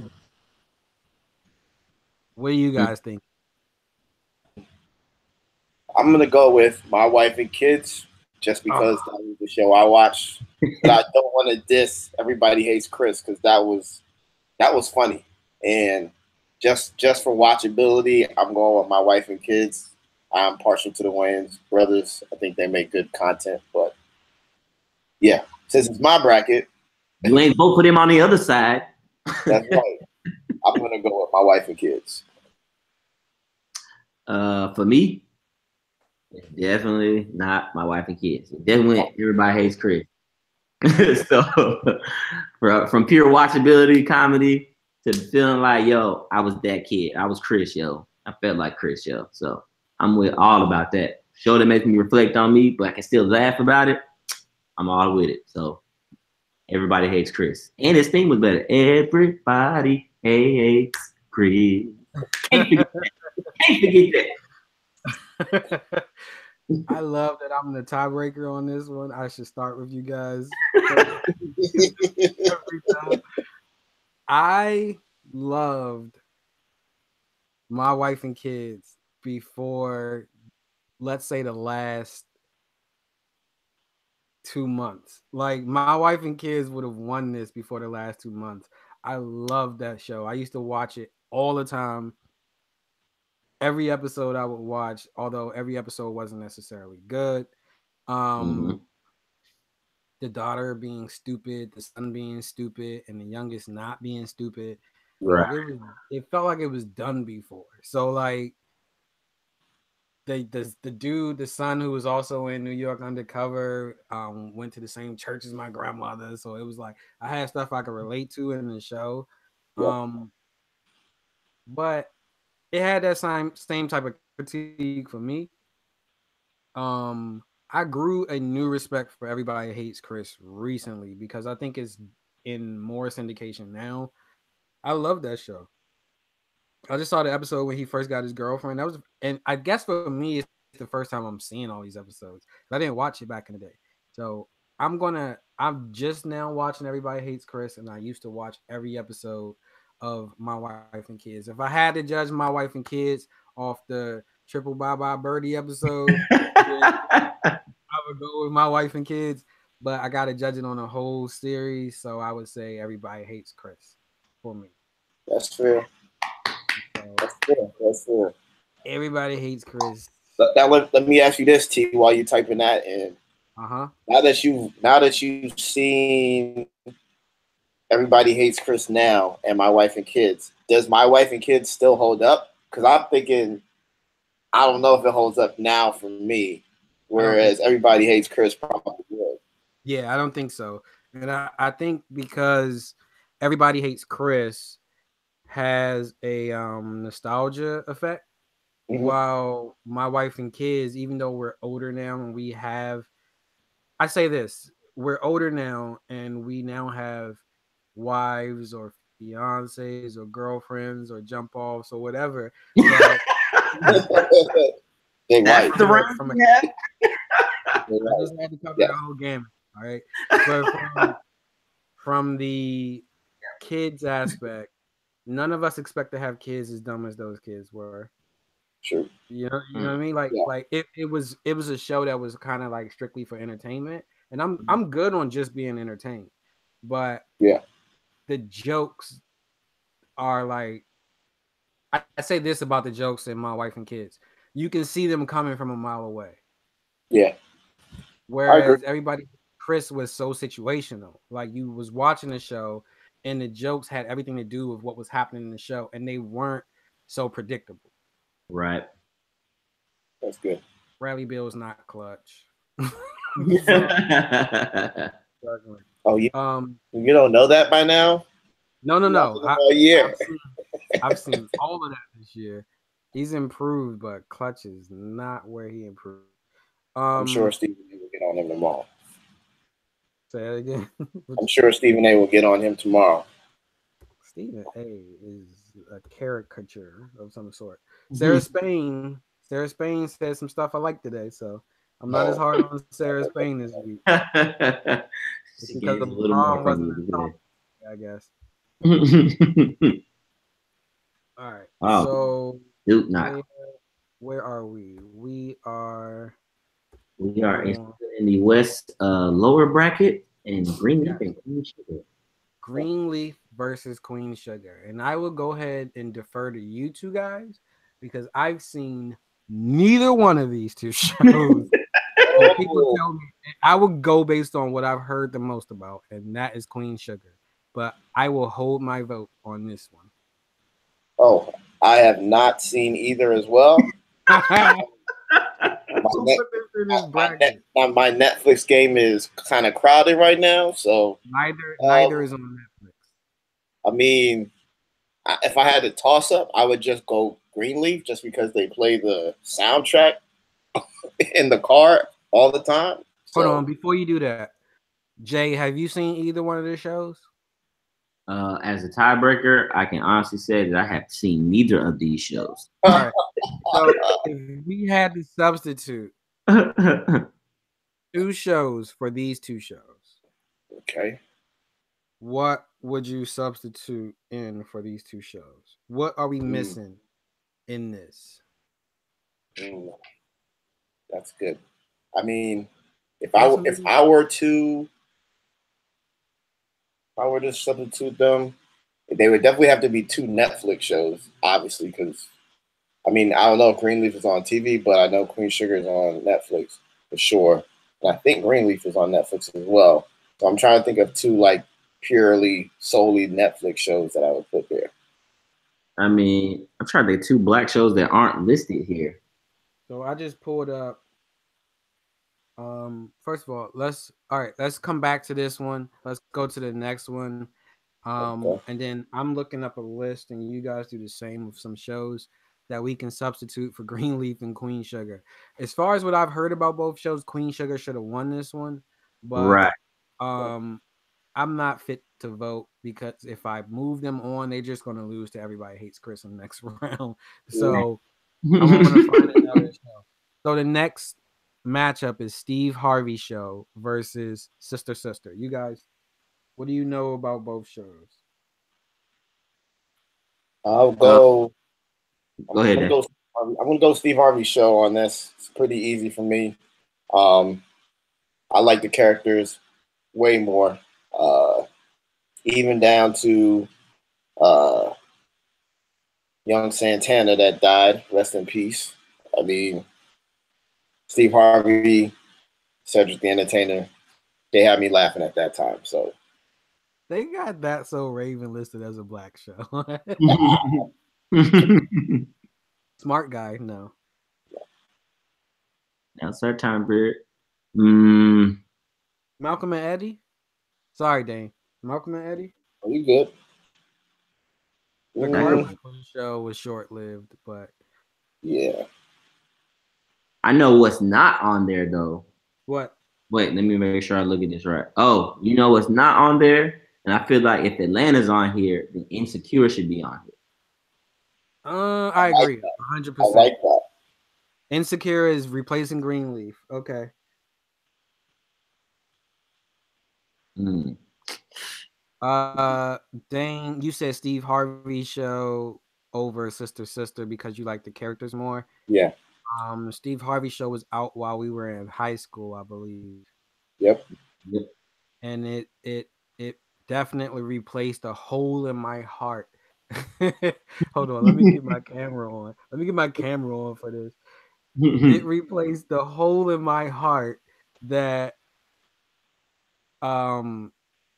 What do you guys think? I'm gonna go with My Wife and Kids just because that was the show I watched. But I don't want to diss Everybody Hates Chris because that was funny, and just for watchability, I'm going with My Wife and Kids. I'm partial to the Wayans brothers. I think they make good content, but yeah, since it's my bracket, you ain't vote for them on the other side. That's right. I'm gonna go with My Wife and Kids. For me, definitely not My Wife and Kids. Then went Everybody Hates Chris. So from pure watchability comedy to feeling like, yo, I was that kid. I was Chris, yo. I felt like Chris, yo. So I'm with all about that. Show that makes me reflect on me, but I can still laugh about it. I'm all with it. So Everybody Hates Chris. And his theme was better. Everybody hates Chris. Can't forget that. I love that I'm the tiebreaker on this one. I should start with you guys. I loved My Wife and Kids before, let's say, the last 2 months. Like, My Wife and Kids would have won this before the last 2 months. I love that show. I used to watch it all the time. Every episode I would watch, although every episode wasn't necessarily good. The daughter being stupid, the son being stupid, and the youngest not being stupid. Right. Like, it felt like it was done before. So like the son who was also in New York Undercover, went to the same church as my grandmother. So it was like I had stuff I could relate to in the show. But it had that same type of critique for me. I grew a new respect for Everybody Hates Chris recently because I think it's in more syndication now. I love that show. I just saw the episode when he first got his girlfriend. And I guess for me, it's the first time I'm seeing all these episodes. I didn't watch it back in the day. So I'm just now watching Everybody Hates Chris, and I used to watch every episode of My Wife and Kids. If I had to judge My Wife and Kids off the Triple Bye Bye Birdie episode, I would go with My Wife and Kids, but I got to judge it on a whole series, so I would say Everybody Hates Chris for me. That's fair. That's fair. Everybody Hates Chris. Now let me ask you this, T, while you're typing that in. Now that you've seen Everybody Hates Chris now and My Wife and Kids, does My Wife and Kids still hold up? Because I'm thinking, I don't know if it holds up now for me, whereas Everybody Hates Chris probably would. Yeah, I don't think so. And I think because Everybody Hates Chris has a nostalgia effect, while My Wife and Kids, even though we're older now and I say this, we're older now and we now have wives or fiancés or girlfriends or jump offs or whatever. But I just had to cover the whole gamut. All right, but from the kids aspect, none of us expect to have kids as dumb as those kids were. Sure. You know what I mean? Like it was a show that was kind of like strictly for entertainment, and I'm good on just being entertained, but yeah, the jokes are like I say this about the jokes in My Wife and Kids. You can see them coming from a mile away. Yeah. Whereas everybody, Chris was so situational. Like you was watching the show, and the jokes had everything to do with what was happening in the show, and they weren't so predictable. Right. That's good. Bradley Bill's not clutch. Oh, you don't know that by now? No. All year. I've seen all of that this year. He's improved, but clutch is not where he improved. I'm sure Stephen A will get on him tomorrow. Say that again. I'm sure Stephen A will get on him tomorrow. Stephen A is a caricature of some sort. Sarah Spain said some stuff I like today, so I'm not as hard on Sarah Spain this week. It's because the LeBron wasn't in top, I guess. All right. So where are we? We are in the West lower bracket, and Greenleaf and Queen Sugar. Greenleaf versus Queen Sugar. And I will go ahead and defer to you two guys because I've seen neither one of these two shows. People tell me I will go based on what I've heard the most about, and that is Queen Sugar. But I will hold my vote on this one. Oh, I have not seen either as well. My Netflix game is kind of crowded right now, so neither is on Netflix. I mean, if I had to toss up, I would just go Greenleaf just because they play the soundtrack in the car all the time. Hold on, before you do that, Jay, have you seen either one of their shows? As a tiebreaker, I can honestly say that I have seen neither of these shows. All right. So if we had to substitute 2 shows for these 2 shows, okay, what would you substitute in for these 2 shows? What are we missing in this? That's good. I mean, if I were to substitute them, they would definitely have to be 2 Netflix shows, obviously, because I mean, I don't know if Greenleaf is on TV, but I know Queen Sugar is on Netflix for sure. And I think Greenleaf is on Netflix as well. So I'm trying to think of 2 like purely solely Netflix shows that I would put there. I mean, I'm trying to think 2 black shows that aren't listed here. So I just pulled up. First of all, let's come back to this one. Let's go to the next one. And then I'm looking up a list, and you guys do the same with some shows that we can substitute for Greenleaf and Queen Sugar. As far as what I've heard about both shows, Queen Sugar should have won this one, but I'm not fit to vote because if I move them on, they're just going to lose to Everybody Hates Chris in the next round. So I'm going to find another show. So the next matchup is Steve Harvey show versus Sister Sister. You guys, what do you know about both shows? I'll go. Go ahead. I'm gonna go Steve Harvey show on this. It's pretty easy for me. I like the characters way more. Even down to young Santana that died. Rest in peace. I mean, Steve Harvey, Cedric the Entertainer, they had me laughing at that time. So they got That So Raven listed as a black show. Smart guy, no. Now it's our time, Beard. Malcolm and Eddie? Sorry, Dane. Malcolm and Eddie? Are you good? The Carmichael show was short-lived, but yeah. I know what's not on there though. What? Wait, let me make sure I look at this right. Oh, you know what's not on there? And I feel like if Atlanta's on here, then Insecure should be on here. I agree, 100%. I like that. Insecure is replacing Greenleaf. Okay. Mm. Dane, you said Steve Harvey show over Sister Sister because you like the characters more. Yeah. Steve Harvey show was out while we were in high school, I believe. Yep. Yep. And it definitely replaced a hole in my heart. Hold on, let me get my camera on. Let me get my camera on for this. It replaced the hole in my heart that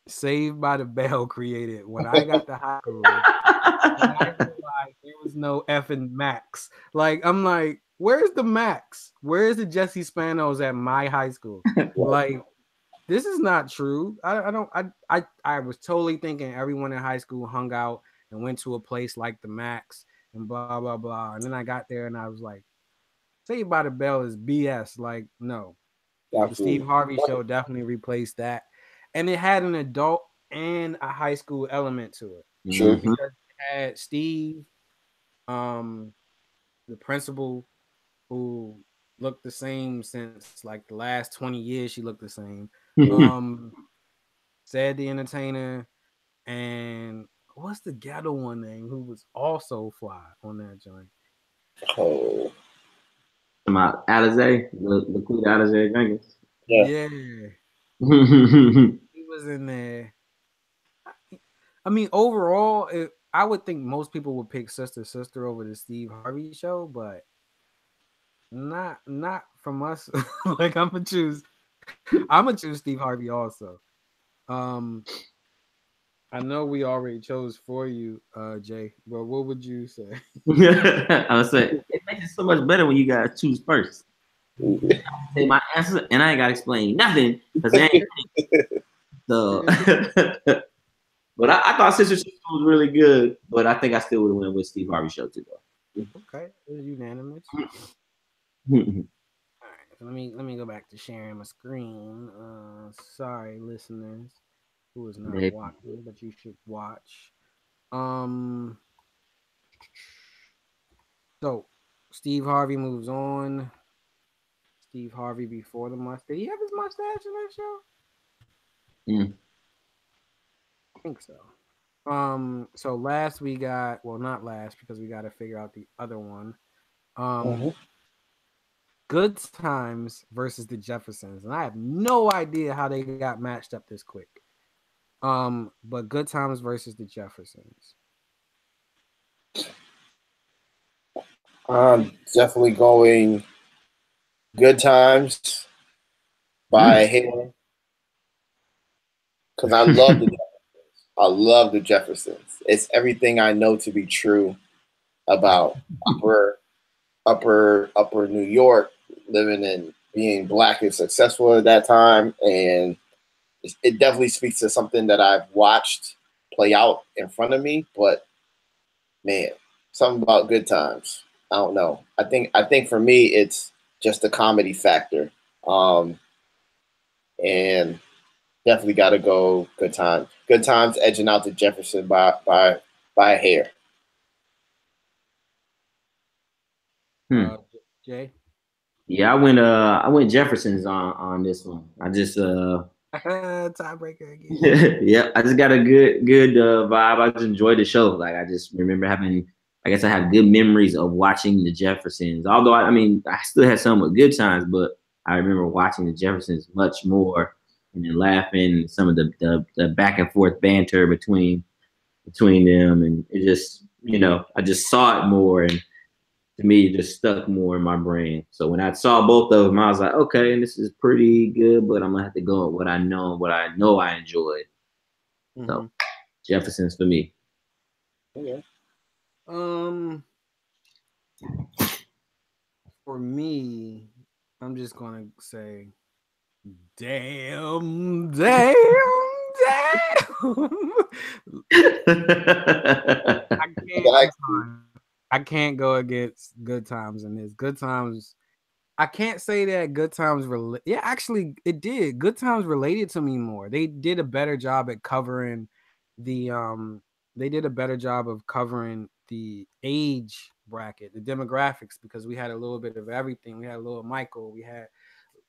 Saved by the Bell created when I got to high school. And I realized there was no effing Max. Like, I'm like, where's the Max? Where's the Jesse Spanos at my high school? Like, this is not true. I was totally thinking everyone in high school hung out and went to a place like the Max and blah blah blah. And then I got there and I was like, Saved by the Bell is BS. Like, no. The Steve Absolutely. Harvey show definitely replaced that. And it had an adult and a high school element to it. True. Mhm. Because it had Steve, the principal, who looked the same since like the last 20 years. She looked the same. Said the entertainer, and what's the ghetto one name who was also fly on that joint? Oh. About Alizé, the Queen Alizé Jenkins. Yeah, he was in there. I mean, overall, I would think most people would pick Sister Sister over the Steve Harvey show, but not from us. Like I'm gonna choose Steve Harvey also. Um, I know we already chose for you, Jay, but what would you say? I was saying it makes it so much better when you guys choose first. Say my answer, and I ain't gotta explain nothing because they ain't so. But I thought Sister Sister was really good, but I think I still would have went with Steve Harvey show too Okay, it's unanimous. though. All right, so let me go back to sharing my screen. Sorry, listeners, who is not Maybe. watching, but you should watch. Um, so Steve Harvey moves on. Steve Harvey before the mustache. Did he have his mustache in that show? Mm. I think so. So last we got, well, not last because we got to figure out the other one. Good Times versus the Jeffersons, and I have no idea how they got matched up this quick. But Good Times versus the Jeffersons. I'm definitely going Good Times by Haley because I love the I love the Jeffersons. It's everything I know to be true about upper New York, living and being black and successful at that time, and it definitely speaks to something that I've watched play out in front of me. But man, something about Good Times. I don't know. I think for me it's just the comedy factor, and definitely got to go Good Times. Good Times edging out the Jefferson by a hair. Jay. Yeah, I went Jefferson's on this one. I just Tiebreaker again. yeah, I just got a good vibe. I just enjoyed the show. Like I just remember having, I guess I have good memories of watching the Jeffersons. Although I mean I still had some with good times, but I remember watching the Jeffersons much more and then laughing some of the back and forth banter between them, and it just I just saw it more, and to me it just stuck more in my brain. So when I saw both of them, I was like, okay, this is pretty good, but I'm gonna have to go with what I know I enjoyed. So Jefferson's for me. Okay. For me, I'm just gonna say, damn. I can't go against Good Times in this. Good Times. I can't say that Good Times yeah, actually it did. Good Times related to me more. They did a better job at covering the they did a better job of covering the age bracket, the demographics, because we had a little bit of everything. We had a little Michael, we had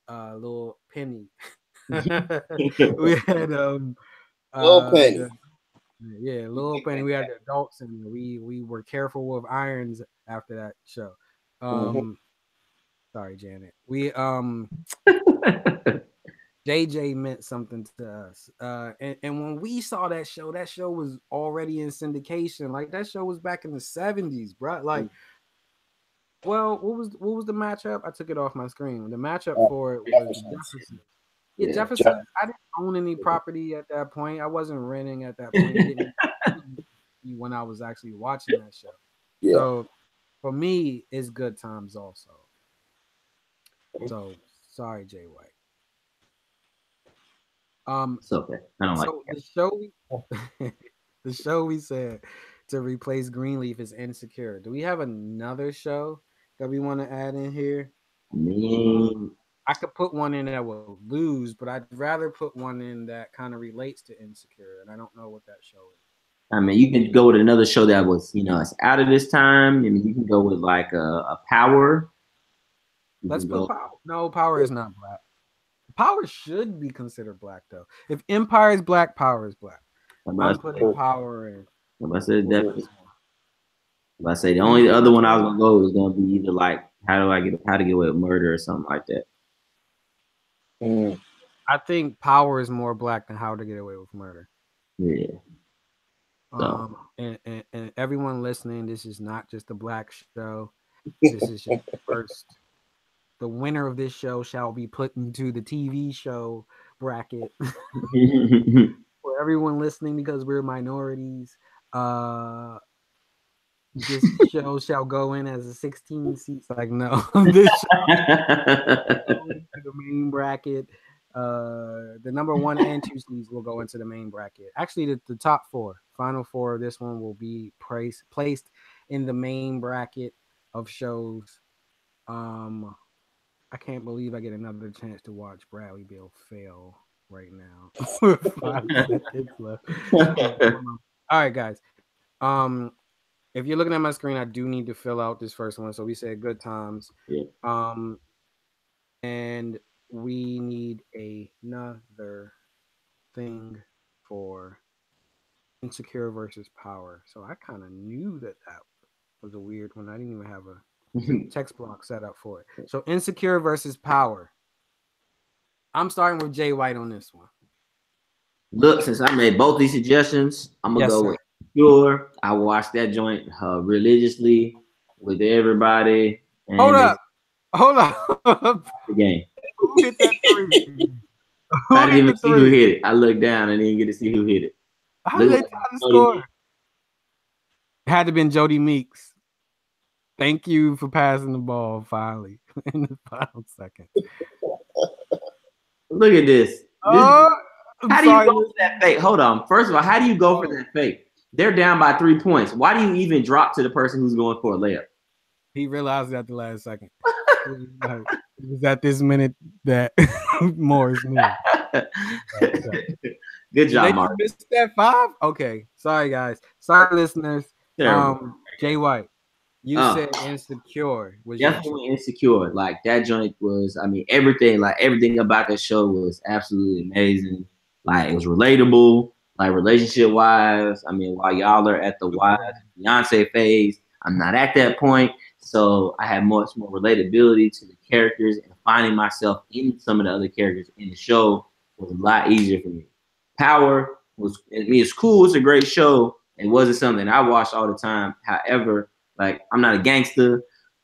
a little Penny. we had Lil Penny. yeah, Lil Penny. We had the adults, and we were careful with irons after that show. Sorry, Janet. We JJ meant something to us. And when we saw that show was already in syndication. Like that show was back in the 70s, bro. Like, well, what was the matchup? I took it off my screen. The matchup for it was the Jeffersons. Yeah, Jefferson. I didn't own any property at that point. I wasn't renting at that point. It didn't when I was actually watching that show. Yeah. So for me, it's good times also. So sorry, Jay White. It's okay. I don't like the show we said to replace Greenleaf is Insecure. Do we have another show that we want to add in here? I could put one in that will lose, but I'd rather put one in that kind of relates to Insecure, and I don't know what that show is. I mean, you can go with another show that was, it's out of this time. I mean, you can go with like a Power. Let's put Power. No, Power is not black. Power should be considered black though. If Empire is black, Power is black. I'm putting Power in. I said definitely. If I say the only other one I was gonna go is gonna be either like How to Get Away with Murder or something like that. I think Power is more black than How to Get Away with Murder. Yeah. So. And everyone listening, this is not just a black show. This is just the first. The winner of this show shall be put into the TV show bracket. For everyone listening, because we're minorities, this show shall go in as a 16 seats. Like, no, this show the main bracket. The number 1 and 2 seeds will go into the main bracket. Actually, the top 4, final 4 of this one will be placed in the main bracket of shows. I can't believe I get another chance to watch Bradley Beal fail right now. 5 seconds left. All right, guys. If you're looking at my screen, I do need to fill out this first one. So we said good times. Yeah. And we need another thing for Insecure versus Power. So I kind of knew that was a weird one. I didn't even have a text block set up for it. So Insecure versus Power. I'm starting with Jay White on this one. Look, since I made both these suggestions, I'm gonna go with Insecure. I watched that joint religiously with everybody. And Hold up. The game. Who hit that 3? I didn't even see who hit it. I looked down and didn't get to see who hit it. How did they try to score? It had to have been Jody Meeks. Thank you for passing the ball finally in the final second. Look at this. How do you go for that fake? Hold on. First of all, how do you go for that fake? They're down by 3 points. Why do you even drop to the person who's going for a layup? He realized it at the last second. It was at this minute that Morris knew. Good job, Mark. Missed that 5? Okay. Sorry, guys. Sorry, listeners. Jay White. You said Insecure. Was definitely Insecure. Like that joint was, I mean, everything about that show was absolutely amazing. Like it was relatable, like relationship wise. I mean, while y'all are at the Beyonce phase, I'm not at that point. So I had much more relatability to the characters, and finding myself in some of the other characters in the show was a lot easier for me. Power was, I mean, it's cool. It's a great show. It wasn't something I watched all the time. However, like I'm not a gangster.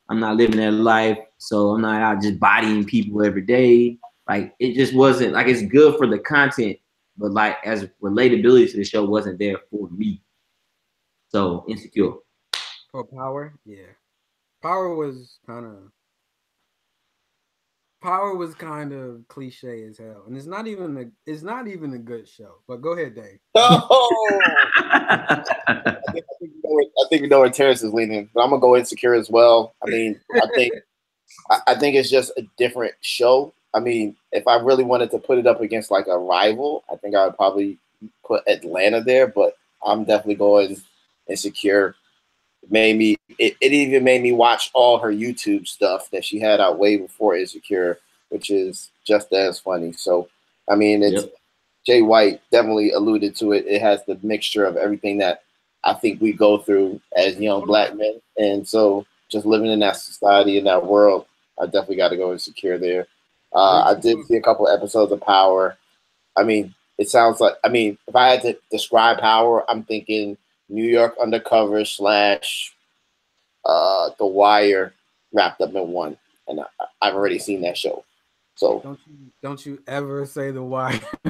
I'm not living that life. So I'm not out just bodying people every day. Like it just wasn't like it's good for the content, but like as relatability to the show wasn't there for me. So Insecure. For Power, yeah. Power was kind of cliche as hell, and it's not even a good show. But go ahead, Dave. I think we know where Terrence is leaning, but I'm gonna go Insecure as well. I mean, I think it's just a different show. I mean, if I really wanted to put it up against like a rival, I think I would probably put Atlanta there. But I'm definitely going Insecure. It even made me watch all her YouTube stuff that she had out way before Insecure, which is just as funny. So I mean, it's Yep. Jay White definitely alluded to it. It has the mixture of everything that I think we go through as young black men, and so just living in that society in that world, I definitely got to go Insecure there. I did see a couple of episodes of Power. I mean, it sounds like, I mean, if I had to describe Power, I'm thinking New York Undercover slash The Wire wrapped up in one, and I've already seen that show. So Don't you ever say The Wire. I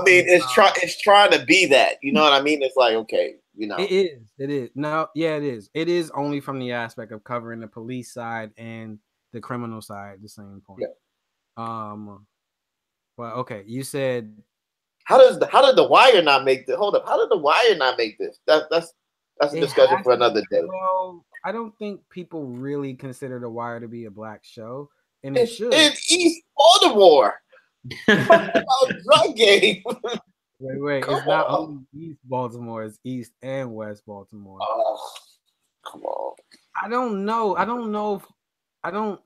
mean, it's trying to be that. You know what I mean? It's like, okay, you know, It is. It is. No, yeah, it is. It is only from the aspect of covering the police side and the criminal side at the same point. yeah. But okay, you said How did the Wire not make this? Hold up, how did the Wire not make this? That's a it discussion has for to. another day. Well, I don't think people really consider The Wire to be a black show, and it It's should. in East Baltimore. Talking about drug game. Wait. Come It's not on. only East Baltimore; it's East and West Baltimore. Oh, come on. I don't know. I don't know if I don't.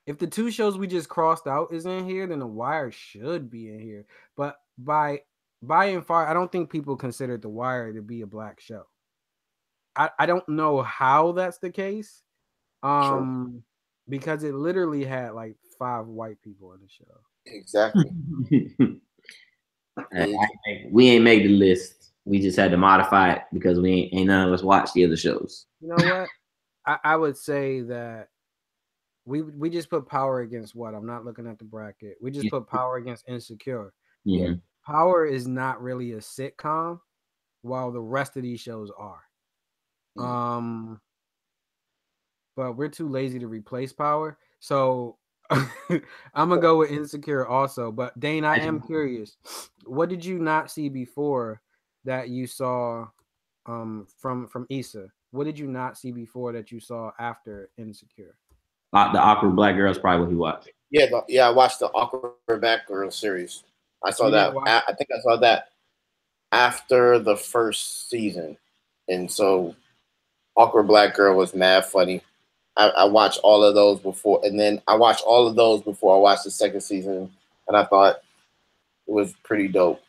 If the two shows we just crossed out is in here, then The Wire should be in here. But by and far, I don't think people consider The Wire to be a black show. I don't know how that's the case. True. Because it literally had like 5 white people in the show. Exactly. We ain't made the list. We just had to modify it because we ain't none of us watched the other shows. You know what? I would say that we just put Power against what? I'm not looking at the bracket. We just put Power against Insecure. Mm-hmm. Power is not really a sitcom, while the rest of these shows are. But we're too lazy to replace Power. So I'm gonna go with Insecure also. But Dane, I am curious. What did you not see before that you saw from Issa? What did you not see before that you saw after Insecure? The awkward black girl is probably what he watched. Yeah, I watched the Awkward Batgirl series. I saw You didn't that. watch I think I saw that after the first season, and so Awkward Black Girl was mad funny. I watched all of those before, and then I watched all of those before I watched the second season, and I thought it was pretty dope.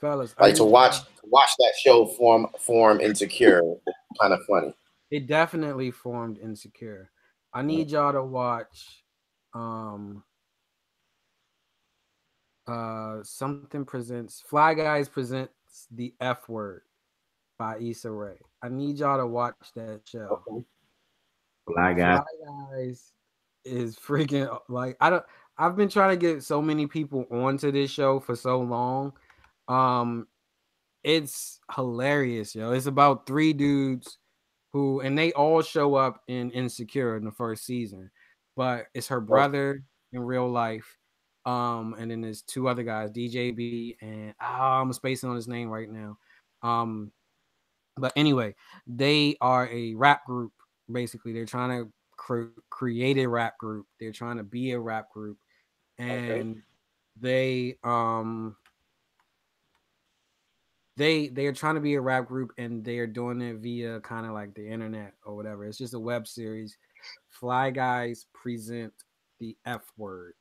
fellas, I Like to need watch that show form Insecure, kind of funny. it definitely formed Insecure. I need y'all to watch um something presents Fly Guys presents the F Word by Issa Rae. I need y'all to watch that show. Okay. Black guy. Fly Guys is freaking like I've been trying to get so many people onto this show for so long. Um it's hilarious, yo. It's about 3 dudes who and they all show up in Insecure in the first season. But it's her brother in real life. And then there's 2 other guys, DJB and I'm spacing on his name right now. Um but anyway, they are a rap group. Basically, they're trying to create a rap group. They're trying to be a rap group, Okay. and they they are trying to be a rap group, and they are doing it via kind of like the internet or whatever. It's just a web series. Fly Guys present the F Word.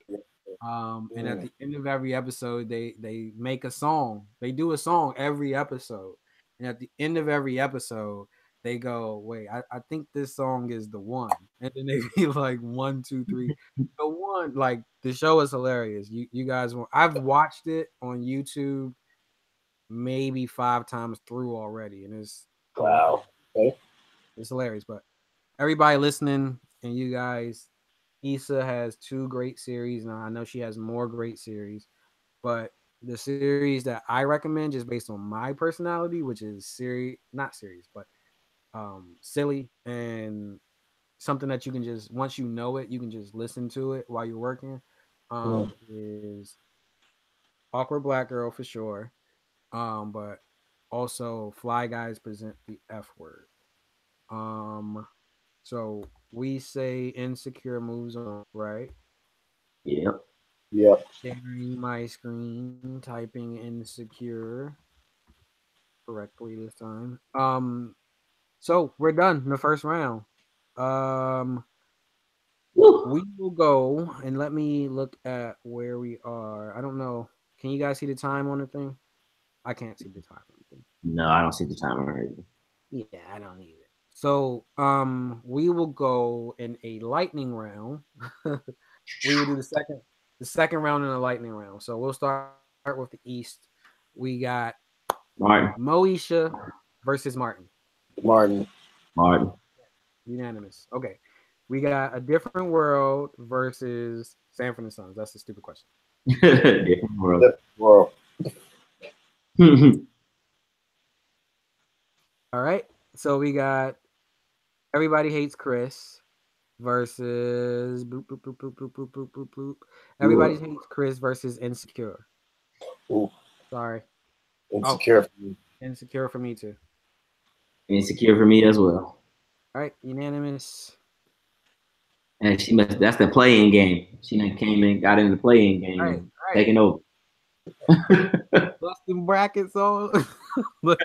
And at the end of every episode, they make a song. They do a song every episode, and at the end of every episode, they go, "Wait, I think this song is the one," and then they be like, "1, 2, 3, the one." Like the show is hilarious. You guys want? I've watched it on YouTube maybe 5 times through already, and it's hilarious. Wow. Okay. It's hilarious. But everybody listening, and you guys, Issa has 2 great series. Now I know she has more great series, but the series that I recommend, just based on my personality, which is not serious, but silly and something that you can just once you know it, you can just listen to it while you're working. Is Awkward Black Girl for sure. But also Fly Guys present the F Word. Um, so we say Insecure moves on, right? Yep. Yep. Sharing my screen, typing Insecure correctly this time. So we're done in the first round. Um, We will go and let me look at where we are. I don't know. Can you guys see the time on the thing? I can't see the time on the thing. No, I don't see the timer already. Yeah, I don't either. So, we will go in a lightning round. We will do the second round in a lightning round. So we'll start with the East. We got Martin. Moishe versus Martin. Martin. Unanimous. Okay. We got A Different World versus Sanford and Sons. That's a stupid question. Different world. Well, All right. So we got Everybody Hates Chris versus boop, boop, boop, boop, boop, boop, boop, boop, boop. Everybody Hates Chris versus Insecure. ooh, Sorry. Insecure. Insecure for me too. Insecure for me as well. All right. Unanimous. And that's the playing game. She done came in, got in the playing game, All right. and taking over. Busting brackets on. Look.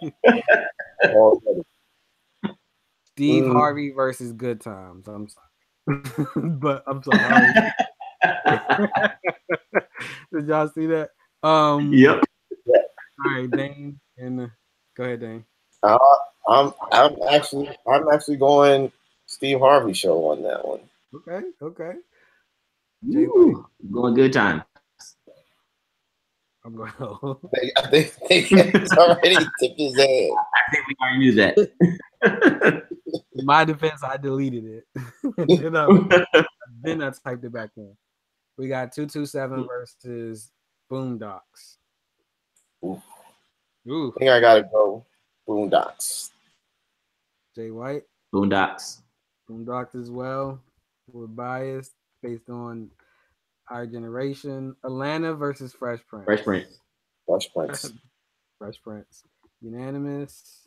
Steve Harvey versus Good Times. I'm sorry. But I'm sorry. Did y'all see that? Yep. All right, Dane. And go ahead, Dane. I'm actually going Steve Harvey show on that one. Okay. Jay White. Going Good Times. I'm going. I think it's already tipped his head. I think we already knew that. In my defense, I deleted it. then I typed it back in. We got 227 versus Boondocks. Ooh. I think I gotta go Boondocks. Jay White. Boondocks as well. We're biased based on our generation. Atlanta versus Fresh Prince. Fresh Prince. Unanimous.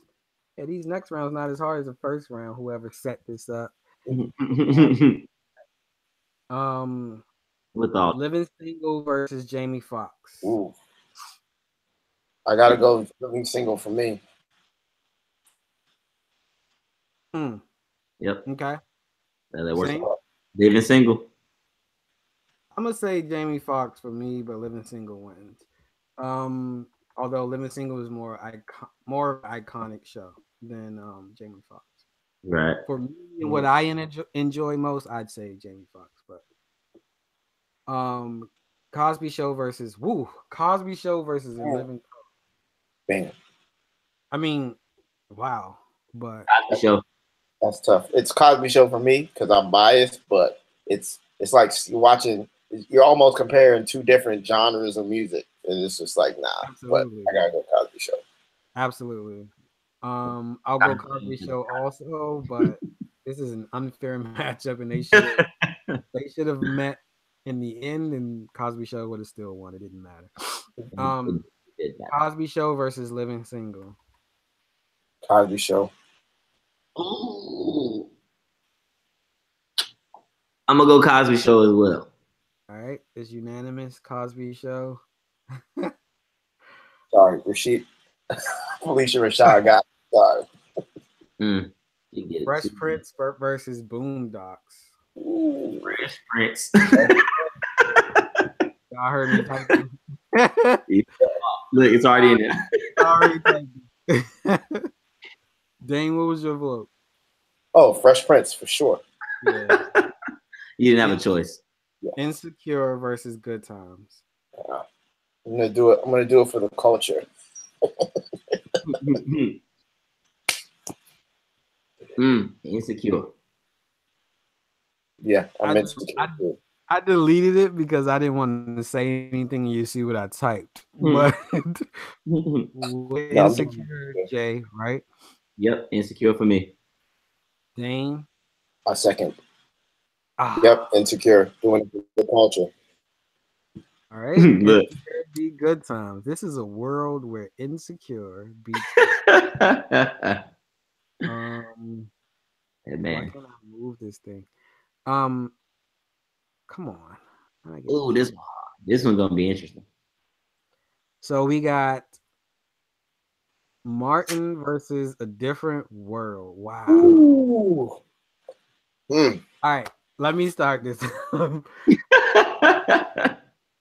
Yeah, these next rounds not as hard as the first round. Whoever set this up. With all Living Single versus Jamie Foxx. Ooh. I gotta go Living Single for me. Yep. Okay. That works. Living Single. I'm gonna say Jamie Foxx for me, but Living Single wins. Although Living Single is more iconic show than Jamie Foxx. Right. For me, what I enjoy most, I'd say Jamie Foxx. But Cosby Show versus Living. Bam. I mean, wow. But Cosby Show. That's tough. It's Cosby Show for me because I'm biased, but it's like you're watching. You're almost comparing two different genres of music, and it's just like nah. Absolutely. But I gotta go Cosby Show. Absolutely. I'll go Cosby Show also, but this is an unfair matchup, and they should have met in the end, and Cosby Show would have still won. It didn't matter. Cosby Show versus Living Single. Cosby Show. Ooh. I'm gonna go Cosby Show as well. All right, it's unanimous. Cosby Show. Sorry, Felicia Rashad got it. Sorry. Fresh Prince versus Boondocks. Ooh, Fresh Prince. Y'all heard me typing. Look, it's already in there. Already typing. Dane, what was your vote? Oh, Fresh Prince for sure. Yeah. You didn't have a choice. Yeah. Insecure versus Good Times. I'm gonna do it. I'm gonna do it for the culture. Insecure. Yeah, I'm insecure. I deleted it because I didn't want to say anything and you see what I typed. But Insecure, Jay, right? Yep, Insecure for me. Dane? A second. Yep, Insecure. Doing it for the culture. All right. Insecure be Good Times. This is a world where Insecure beats Hey, man. Why can't I move this thing? Come on. Ooh, this one's gonna be interesting. So we got Martin versus A Different World. Wow. Ooh. All right. let me start this.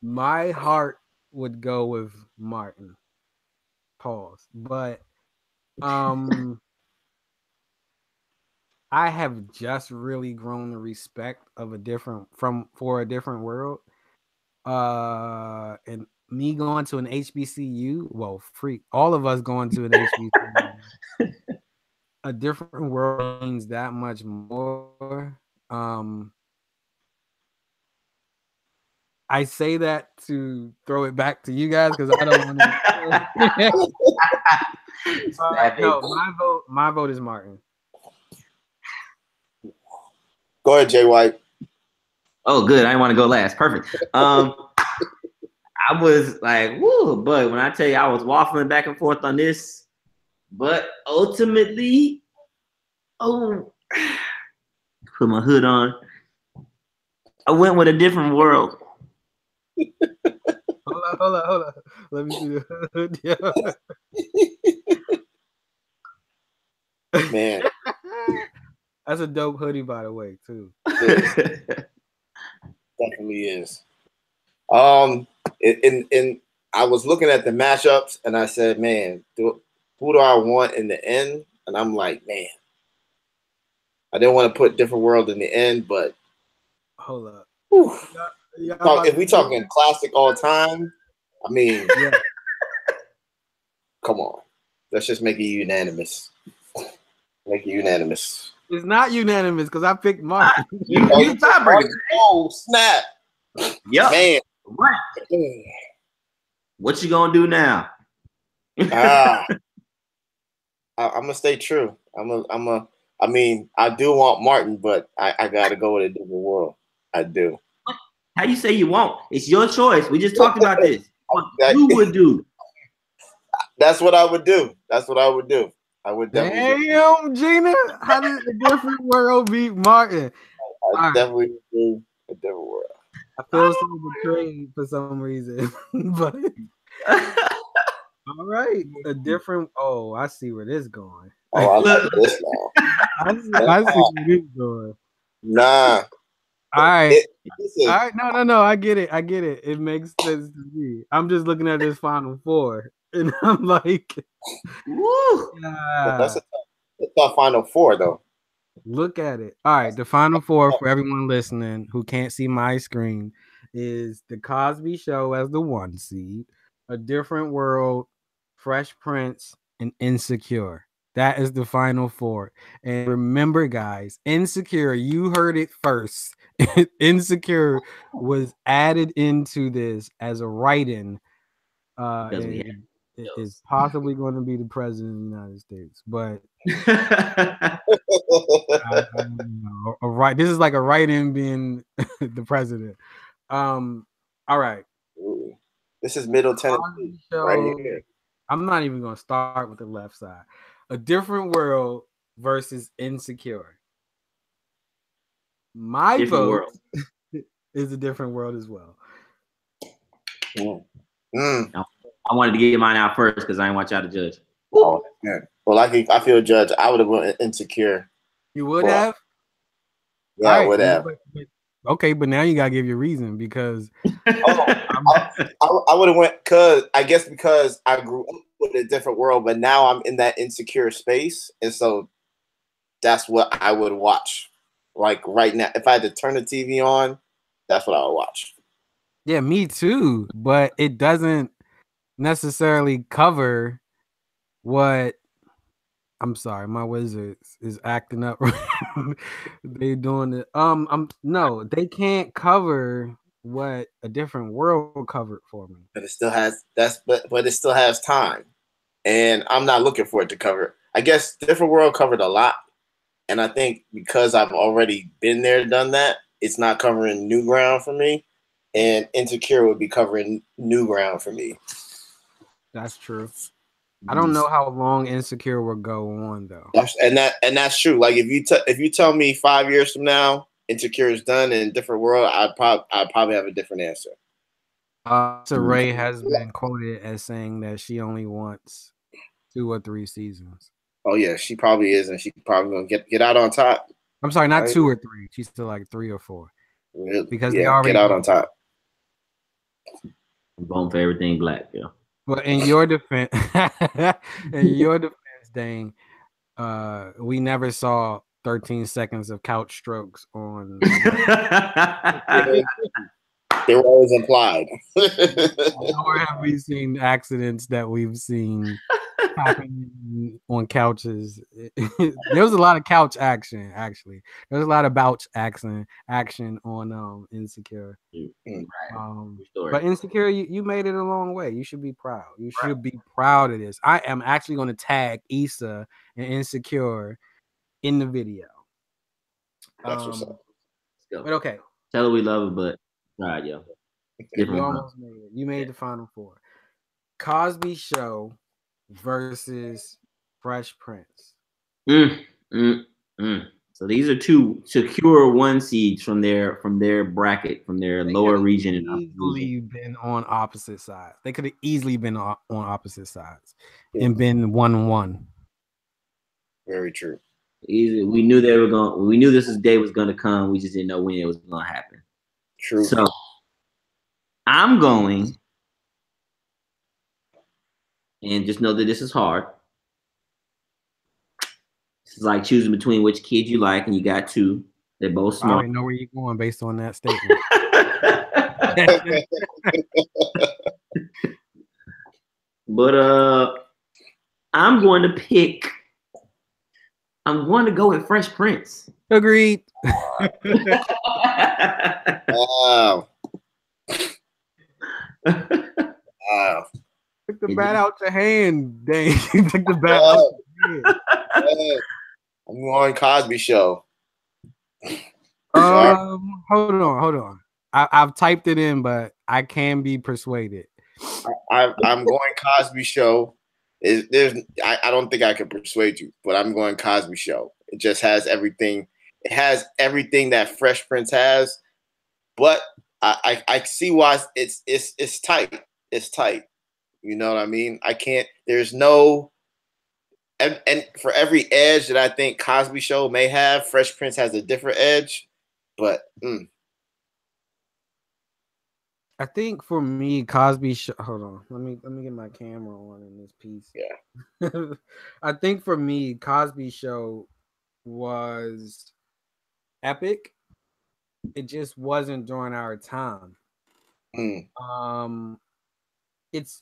My heart would go with Martin. Pause. But I have just really grown the respect of a different world. And me going to an HBCU, well, freak, all of us going to an HBCU, a different world means that much more. I say that to throw it back to you guys because I don't want to. No, my vote is Martin. Go ahead, Jay White. Oh, good. I didn't want to go last. Perfect. I was like, woo, but when I tell you I was waffling back and forth on this, but ultimately, put my hood on. I went with a different world. Hold on. Let me see the hood. Yeah. Man. That's a dope hoodie, by the way, too. Definitely is. And I was looking at the matchups and I said, man, who do I want in the end? And I'm like, man, I didn't want to put different world in the end, but hold up. If we talking classic all time, I mean, yeah. Come on. Let's just make it unanimous. Make it unanimous. It's not unanimous because I picked Martin. You tiebreaker. Oh, snap. Yep. Man. What you gonna do now? I'm gonna stay true. I mean, I do want Martin, but I gotta go with a different world. I do. How you say you won't? It's your choice. We just talked about this. What you would do. That's what I would do. That's what I would do. I would definitely. Damn, Gina, how did a different world beat Martin? I definitely would do a different world. I feel so betrayed for some reason, but all right, a different. Oh, I see where this is going. Oh, I love this now. I see where this is going. Nah. All right. All right. No. I get it. It makes sense to me. I'm just looking at this Final Four, and I'm like, woo. That's a tough Final Four, though. Look at it. All right. The Final Four for everyone listening who can't see my screen is The Cosby Show as the 1 seed, A Different World, Fresh Prince, and Insecure. That is the Final Four. And remember, guys, Insecure, you heard it first. Insecure was added into this as a write-in. It is possibly going to be the president of the United States, but this is like a write-in being the president. All right. Ooh. This is Middle Tennessee right here. I'm not even going to start with the left side. A Different World versus Insecure. My vote is A Different World as well. I wanted to get mine out first because I didn't want y'all to judge. Oh, man. Well, I feel judged. I would have went Insecure. You would have? Yeah, I would have. Okay, but now you gotta give your reason because I would have went because I grew up with a different world, but now I'm in that insecure space, and so that's what I would watch. Like right now, if I had to turn the TV on, that's what I would watch. Yeah, me too. But it doesn't necessarily cover what. I'm sorry, my Wizards is acting up. They doing it. No, they can't cover what A Different World covered for me. But it still has but it still has time, and I'm not looking for it to cover. I guess Different World covered a lot, and I think because I've already been there, done that, it's not covering new ground for me, and Insecure would be covering new ground for me. That's true. I don't know how long Insecure will go on though. That's true. Like if you tell me 5 years from now Insecure is done in a different world, I'd probably have a different answer. Ray has been quoted as saying that she only wants 2 or 3 seasons. Oh yeah, she probably is, and she probably gonna get out on top. I'm sorry, not I- 2 or 3. She's still like 3 or 4 because they Yeah, already Get Out on top. I'm voting for everything black, yo. But in your defense, Dane, we never saw 13 seconds of couch strokes on. They were always implied. Nor have we seen accidents that we've seen happen on couches. There was a lot of couch action, actually. There was a lot of couch action on Insecure. But Insecure, you made it a long way. You should be proud. You should be proud of this. I am actually going to tag Issa and Insecure in the video. That's what's up. Let's go. But okay. Tell her we love her, but right, yo. You almost made it. You made the Final Four. Cosby Show versus Fresh Prince. So these are two secure 1 seeds from their bracket, from their lower region. Easily been on opposite sides. They could have easily been on opposite sides and been 1-1. Very true. Easy. We knew they were going. We knew this day was going to come. We just didn't know when it was going to happen. True. So I'm going, and just know that this is hard. This is like choosing between which kid you like, and you got 2. They're both smart. I already know where you're going based on that statement. But I'm going to pick. I'm going to go with Fresh Prince. Agreed. Wow. Wow. Took the bat out your hand, Dang. Took the bat out your hand. I'm on Cosby Show. Hold on. I've typed it in, but I can be persuaded. I'm going Cosby Show. I don't think I can persuade you, but I'm going Cosby Show. It just has everything. It has everything that Fresh Prince has, but I see why it's tight. It's tight. You know what I mean? I can't. There's no. And for every edge that I think Cosby Show may have, Fresh Prince has a different edge. But I think for me, Cosby Show. Hold on, let me get my camera on in this piece. Yeah, I think for me, Cosby Show was epic. It just wasn't during our time.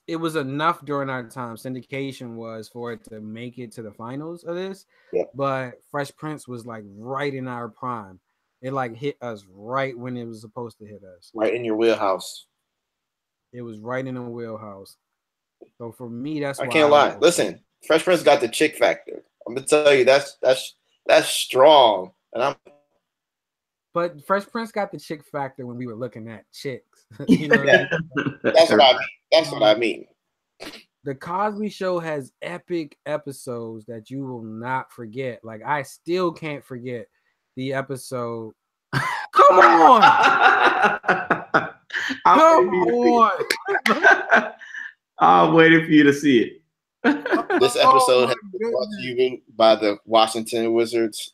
It was enough during our time. Syndication was for it to make it to the finals of this, but Fresh Prince was like right in our prime. It like hit us right when it was supposed to hit us. Right in your wheelhouse. It was right in the wheelhouse. So for me, that's why I can't lie. Listen, Fresh Prince got the chick factor. I'm gonna tell you that's strong. But Fresh Prince got the chick factor when we were looking at chicks. You know what I mean? That's what I mean. The Cosby Show has epic episodes that you will not forget. Like I still can't forget the episode. Come on. Come on. I'm waiting for you to see it. This episode has been brought to you by the Washington Wizards.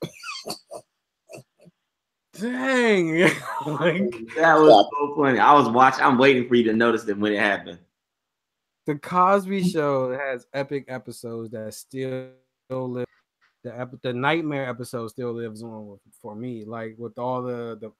Dang. That was so funny. I'm waiting for you to notice it when it happened. The Cosby Show has epic episodes that still live. The nightmare episode still lives on for me, like with all the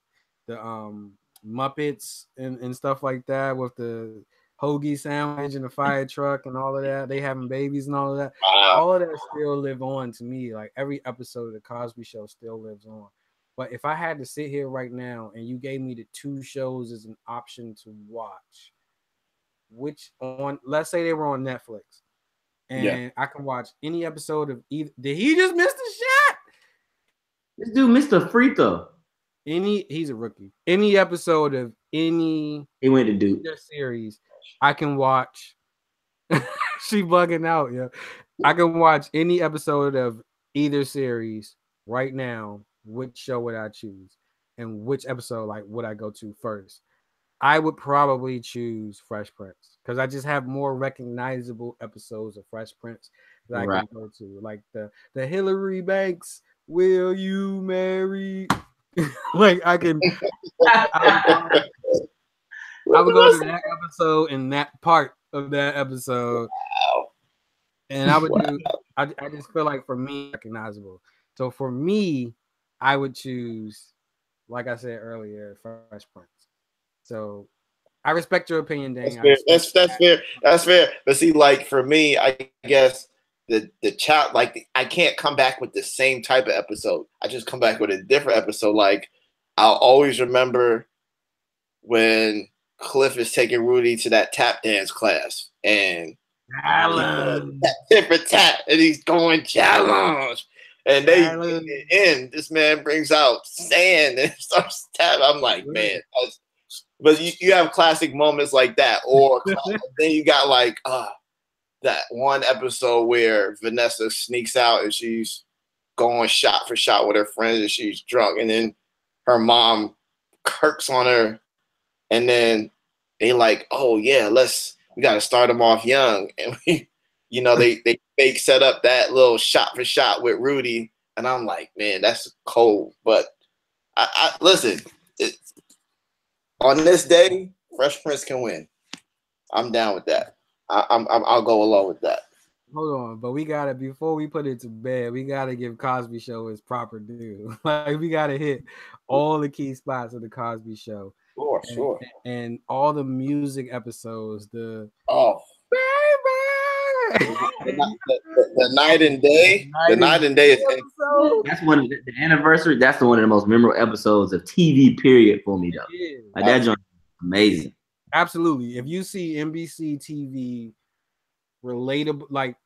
Muppets and stuff like that, with the hoagie sandwich and the fire truck and all of that. They having babies and all of that. Wow. All of that still live on to me. Like every episode of the Cosby Show still lives on. But if I had to sit here right now and you gave me the 2 shows as an option to watch, let's say they were on Netflix, and I can watch any episode of either. Did he just miss the shot? This dude missed a free throw. He's a rookie. Any episode of any he went to Duke series, I can watch. She bugging out, yeah. I can watch any episode of either series right now. Which show would I choose, and which episode would I go to first? I would probably choose Fresh Prince because I just have more recognizable episodes of Fresh Prince that I can go to, like the Hillary Banks Will you marry? Like I can, I would go to that episode and that part of that episode, and I would do. I just feel like for me, recognizable. So for me, I would choose, like I said earlier, Fresh Prince. So I respect your opinion, Dane. That's fair. That's fair. But see, like for me, I guess the child, like I can't come back with the same type of episode. I just come back with a different episode. Like I'll always remember when Cliff is taking Rudy to that tap dance class, and tip for tap, and he's going challenge. And they in this man brings out sand and starts tapping. I'm like, man. But you have classic moments like that, or then you got like that one episode where Vanessa sneaks out and she's going shot for shot with her friends and she's drunk, and then her mom kirks on her, and then they like, oh yeah, we got to start them off young, and they fake set up that little shot for shot with Rudy, and I'm like, man, that's cold. But I listen. On this day, Fresh Prince can win. I'm down with that. I'll go along with that. Hold on, but we gotta, before we put it to bed, we gotta give Cosby Show its proper due. Like we gotta hit all the key spots of the Cosby Show. Sure. And all the music episodes. The night and day. The night and day is that's one of the anniversary. That's one of the most memorable episodes of TV. Period for me though. Like that joint amazing. Absolutely. If you see NBC TV relatable, like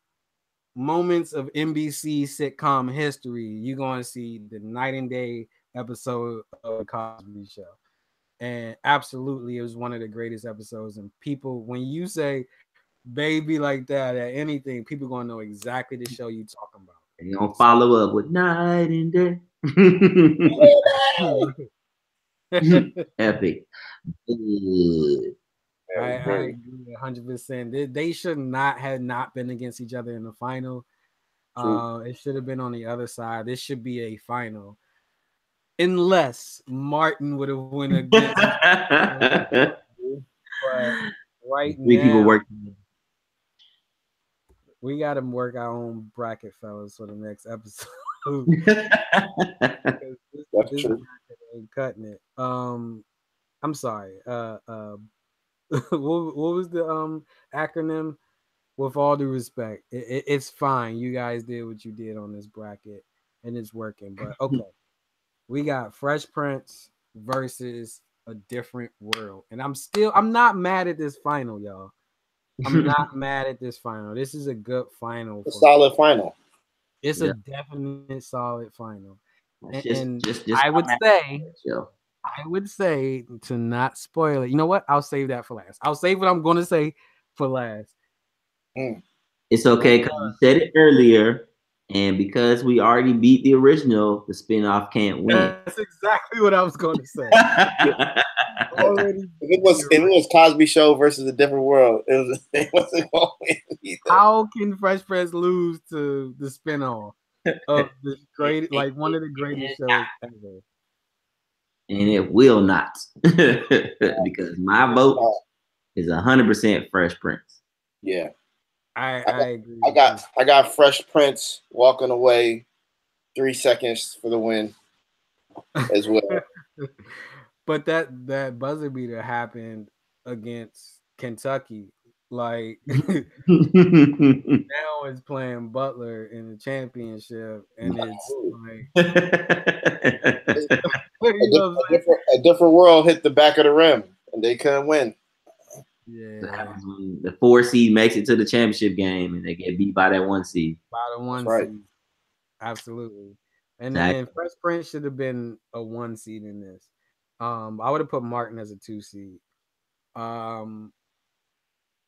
moments of NBC sitcom history, you're going to see the night and day episode of the Cosby Show. And absolutely, it was one of the greatest episodes. And people, when you say baby like that at anything, people going to know exactly the show you talking about. And you're going to follow up with night and day. Epic. I agree 100%. They should not have not been against each other in the final. It should have been on the other side. This should be a final, unless Martin would have won against. But right now, we got to work our own bracket, fellas, for the next episode. This ain't cutting it. I'm sorry. What was the acronym? With all due respect, it's fine. You guys did what you did on this bracket, and it's working. But okay, we got Fresh Prince versus A Different World, and I'm not mad at this final, y'all. I'm not mad at this final. This is a good final. A solid final. It's a definite solid final. I would say to not spoil it. You know what? I'll save that for last. I'll save what I'm going to say for last. It's okay because you said it earlier, and because we already beat the original, the spinoff can't win. That's exactly what I was going to say. If it was Cosby Show versus A Different World, it wasn't going to win either. How can Fresh Prince lose to the spinoff of the great, like one of the greatest shows ever? And it will not, because my vote is 100% Fresh Prince. Yeah, I agree. I got Fresh Prince walking away 3 seconds for the win as well. But that buzzer beater happened against Kentucky. Like now it's playing Butler in the championship, and it's like a different world hit the back of the rim, and they couldn't win. Yeah, the 4 seed makes it to the championship game, and they get beat by that 1 seed. By the 1 seed, absolutely. And then Fresh Prince should have been a 1 seed in this. I would have put Martin as a 2 seed.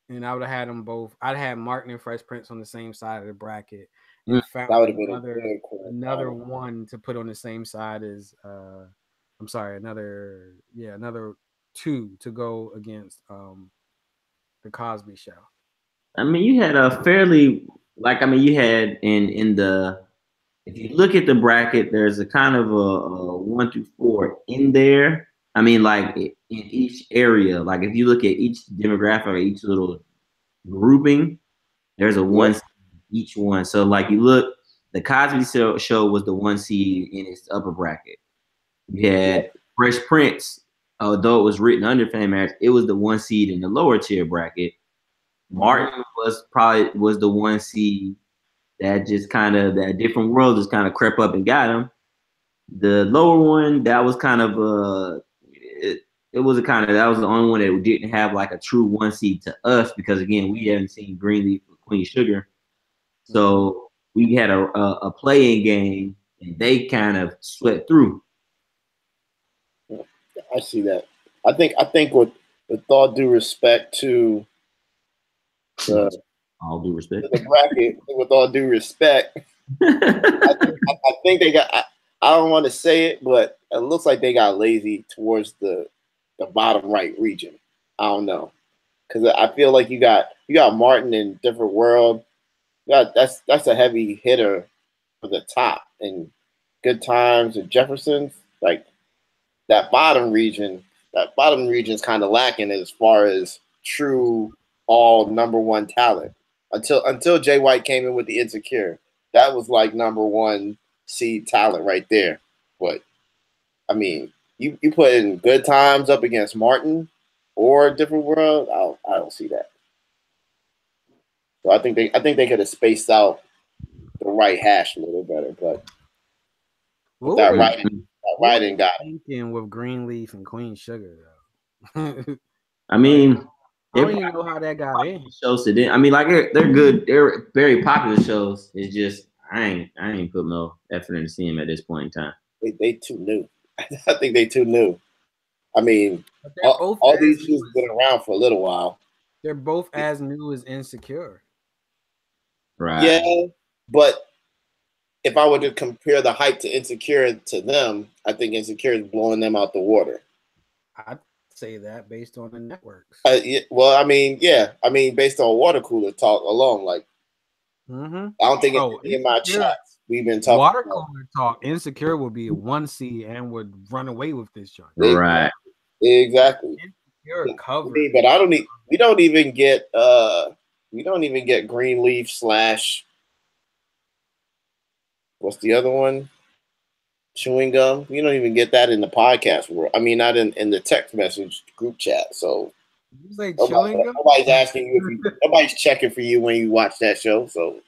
And I would have had them both. I'd have Martin and Fresh Prince on the same side of the bracket. And found that would have been another one to put on the same side as another 2 to go against the Cosby Show. I mean, you had a fairly you had in the if you look at the bracket, there's a kind of a 1 through 4 in there. I mean, like in each area, like if you look at each demographic or each little grouping, there's a one seed each one. So like you look, the Cosby show was the 1 seed in its upper bracket. You had Fresh Prince, although it was written under Family Matters, it was the 1 seed in the lower tier bracket. Martin was the 1 seed that just kind of that different world just kind of crept up and got him. The lower one, that was kind of it was that was the only one that didn't have like a true 1 seed to us because again we haven't seen Greenlee or Queen Sugar, so we had a play-in game and they kind of swept through. I see that. I think with all due respect to all due respect the bracket, with all due respect, I think they got. I don't want to say it, but it looks like they got lazy towards the bottom right region. I don't know, because I feel like you got Martin in Different World. That's a heavy hitter for the top, and Good Times and Jefferson's like that bottom region. That bottom region is kind of lacking as far as true all #1 talent. Until Jay White came in with the Insecure, that was like #1 seed talent right there. But I mean, you put in Good Times up against Martin or Different World, I don't see that. So I think they could have spaced out the right hash a little better, but that writing got thinking with Greenleaf and Queen Sugar though. I mean, I don't even know how that got in. Shows today. I mean, like they're good. They're very popular shows. It's just I ain't put no effort into seeing them at this point in time. They too new. I think they too new. I mean, all these shows have been around for a little while. They're both as new as Insecure. Right. Yeah, but if I were to compare the hype to Insecure to them, I think Insecure is blowing them out the water. I'd say that based on the networks. Well, I mean, based on water cooler talk alone, like I don't think in my chats we've been talking water cooler talk. Insecure would be a 1 seed and would run away with this joint. Right. Exactly. Insecure covered. But I don't need. We don't even get Greenleaf / what's the other one? Chewing Gum. You don't even get that in the podcast world. I mean, not in the text message group chat. So you say Chewing Gum? Nobody's asking you. Nobody's checking for you when you watch that show. So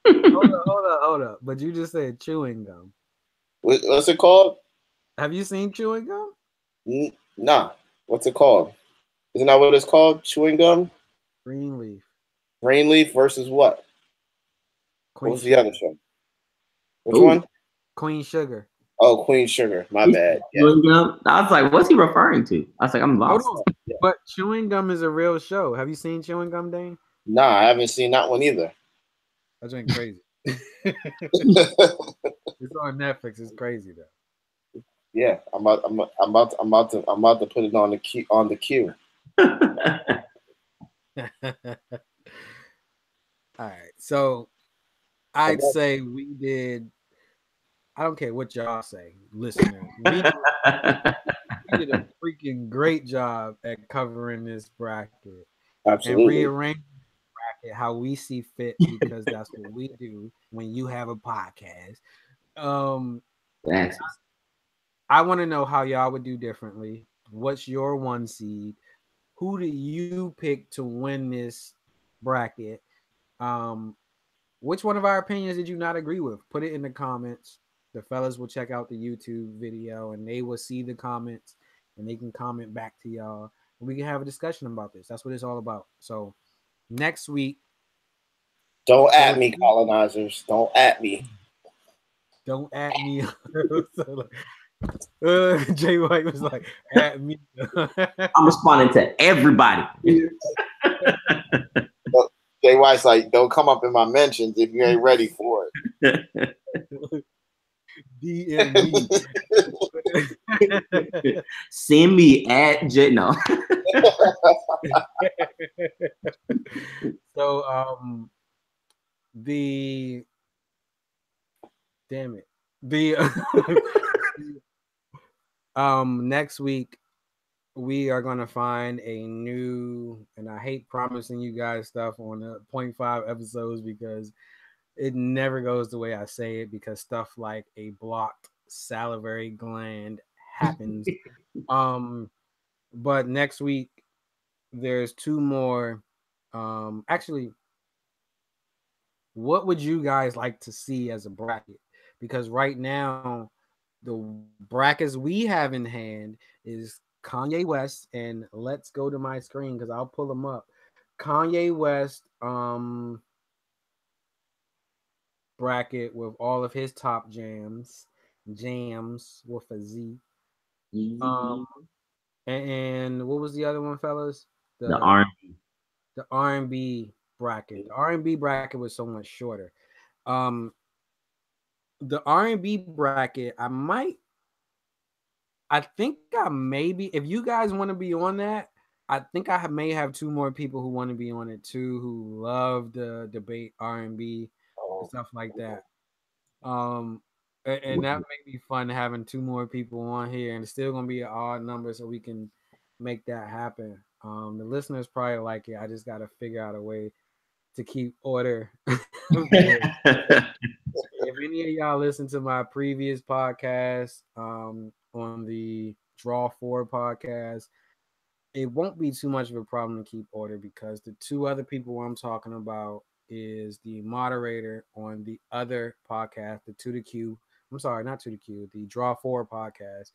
hold up. But you just said Chewing Gum. What's it called? Have you seen Chewing Gum? Nah. What's it called? Isn't that what it's called? Chewing Gum? Greenleaf. Greenleaf versus what? What's the other show? Which one? Queen Sugar. Oh, Queen Sugar. My bad. Chewing Gum? I was like, what's he referring to? I was like, I'm lost. But Chewing Gum is a real show. Have you seen Chewing Gum, Dane? Nah, I haven't seen that one either. That's been crazy. It's on Netflix. It's crazy though. Yeah, I'm about to put it on the queue. All right, so I'd say we did. I don't care what y'all say, listener. We did a freaking great job at covering this bracket. Absolutely. And rearranging the bracket how we see fit because that's what we do when you have a podcast. I want to know how y'all would do differently. What's your 1 seed? Who do you pick to win this bracket? Which one of our opinions did you not agree with? Put it in the comments. The fellas will check out the YouTube video and they will see the comments and they can comment back to y'all. And we can have a discussion about this. That's what it's all about. So next week. Don't at me, colonizers. Don't at me. Don't at me. Jay White was like, at me. I'm responding to everybody. Jay White's like, don't come up in my mentions if you ain't ready for it. DM me. Send me at J. No. So damn it. The next week we are gonna find a new, and I hate promising you guys stuff on the 0.5 episodes because it never goes the way I say it, because stuff like a blocked salivary gland happens. But next week there's two more. Actually, what would you guys like to see as a bracket? Because right now, the brackets we have in hand is Kanye West, and let's go to my screen because I'll pull them up. Kanye West bracket with all of his top jams with a Z. And what was the other one, fellas? The R&B. The R&B bracket. The R&B bracket was so much shorter. The R&B bracket, I think I maybe, if you guys want to be on that, I think I may have two more people who want to be on it too, who love the debate R&B and stuff like that. And that may be fun having two more people on here, and it's still gonna be an odd number, so we can make that happen. The listeners probably like it. I just got to figure out a way to keep order. If any of y'all listen to my previous podcast on the Draw 4 podcast, it won't be too much of a problem to keep order, because the two other people I'm talking about is the moderator on the other podcast, the 2 to Q. I'm sorry, not 2 to Q, the Draw 4 podcast.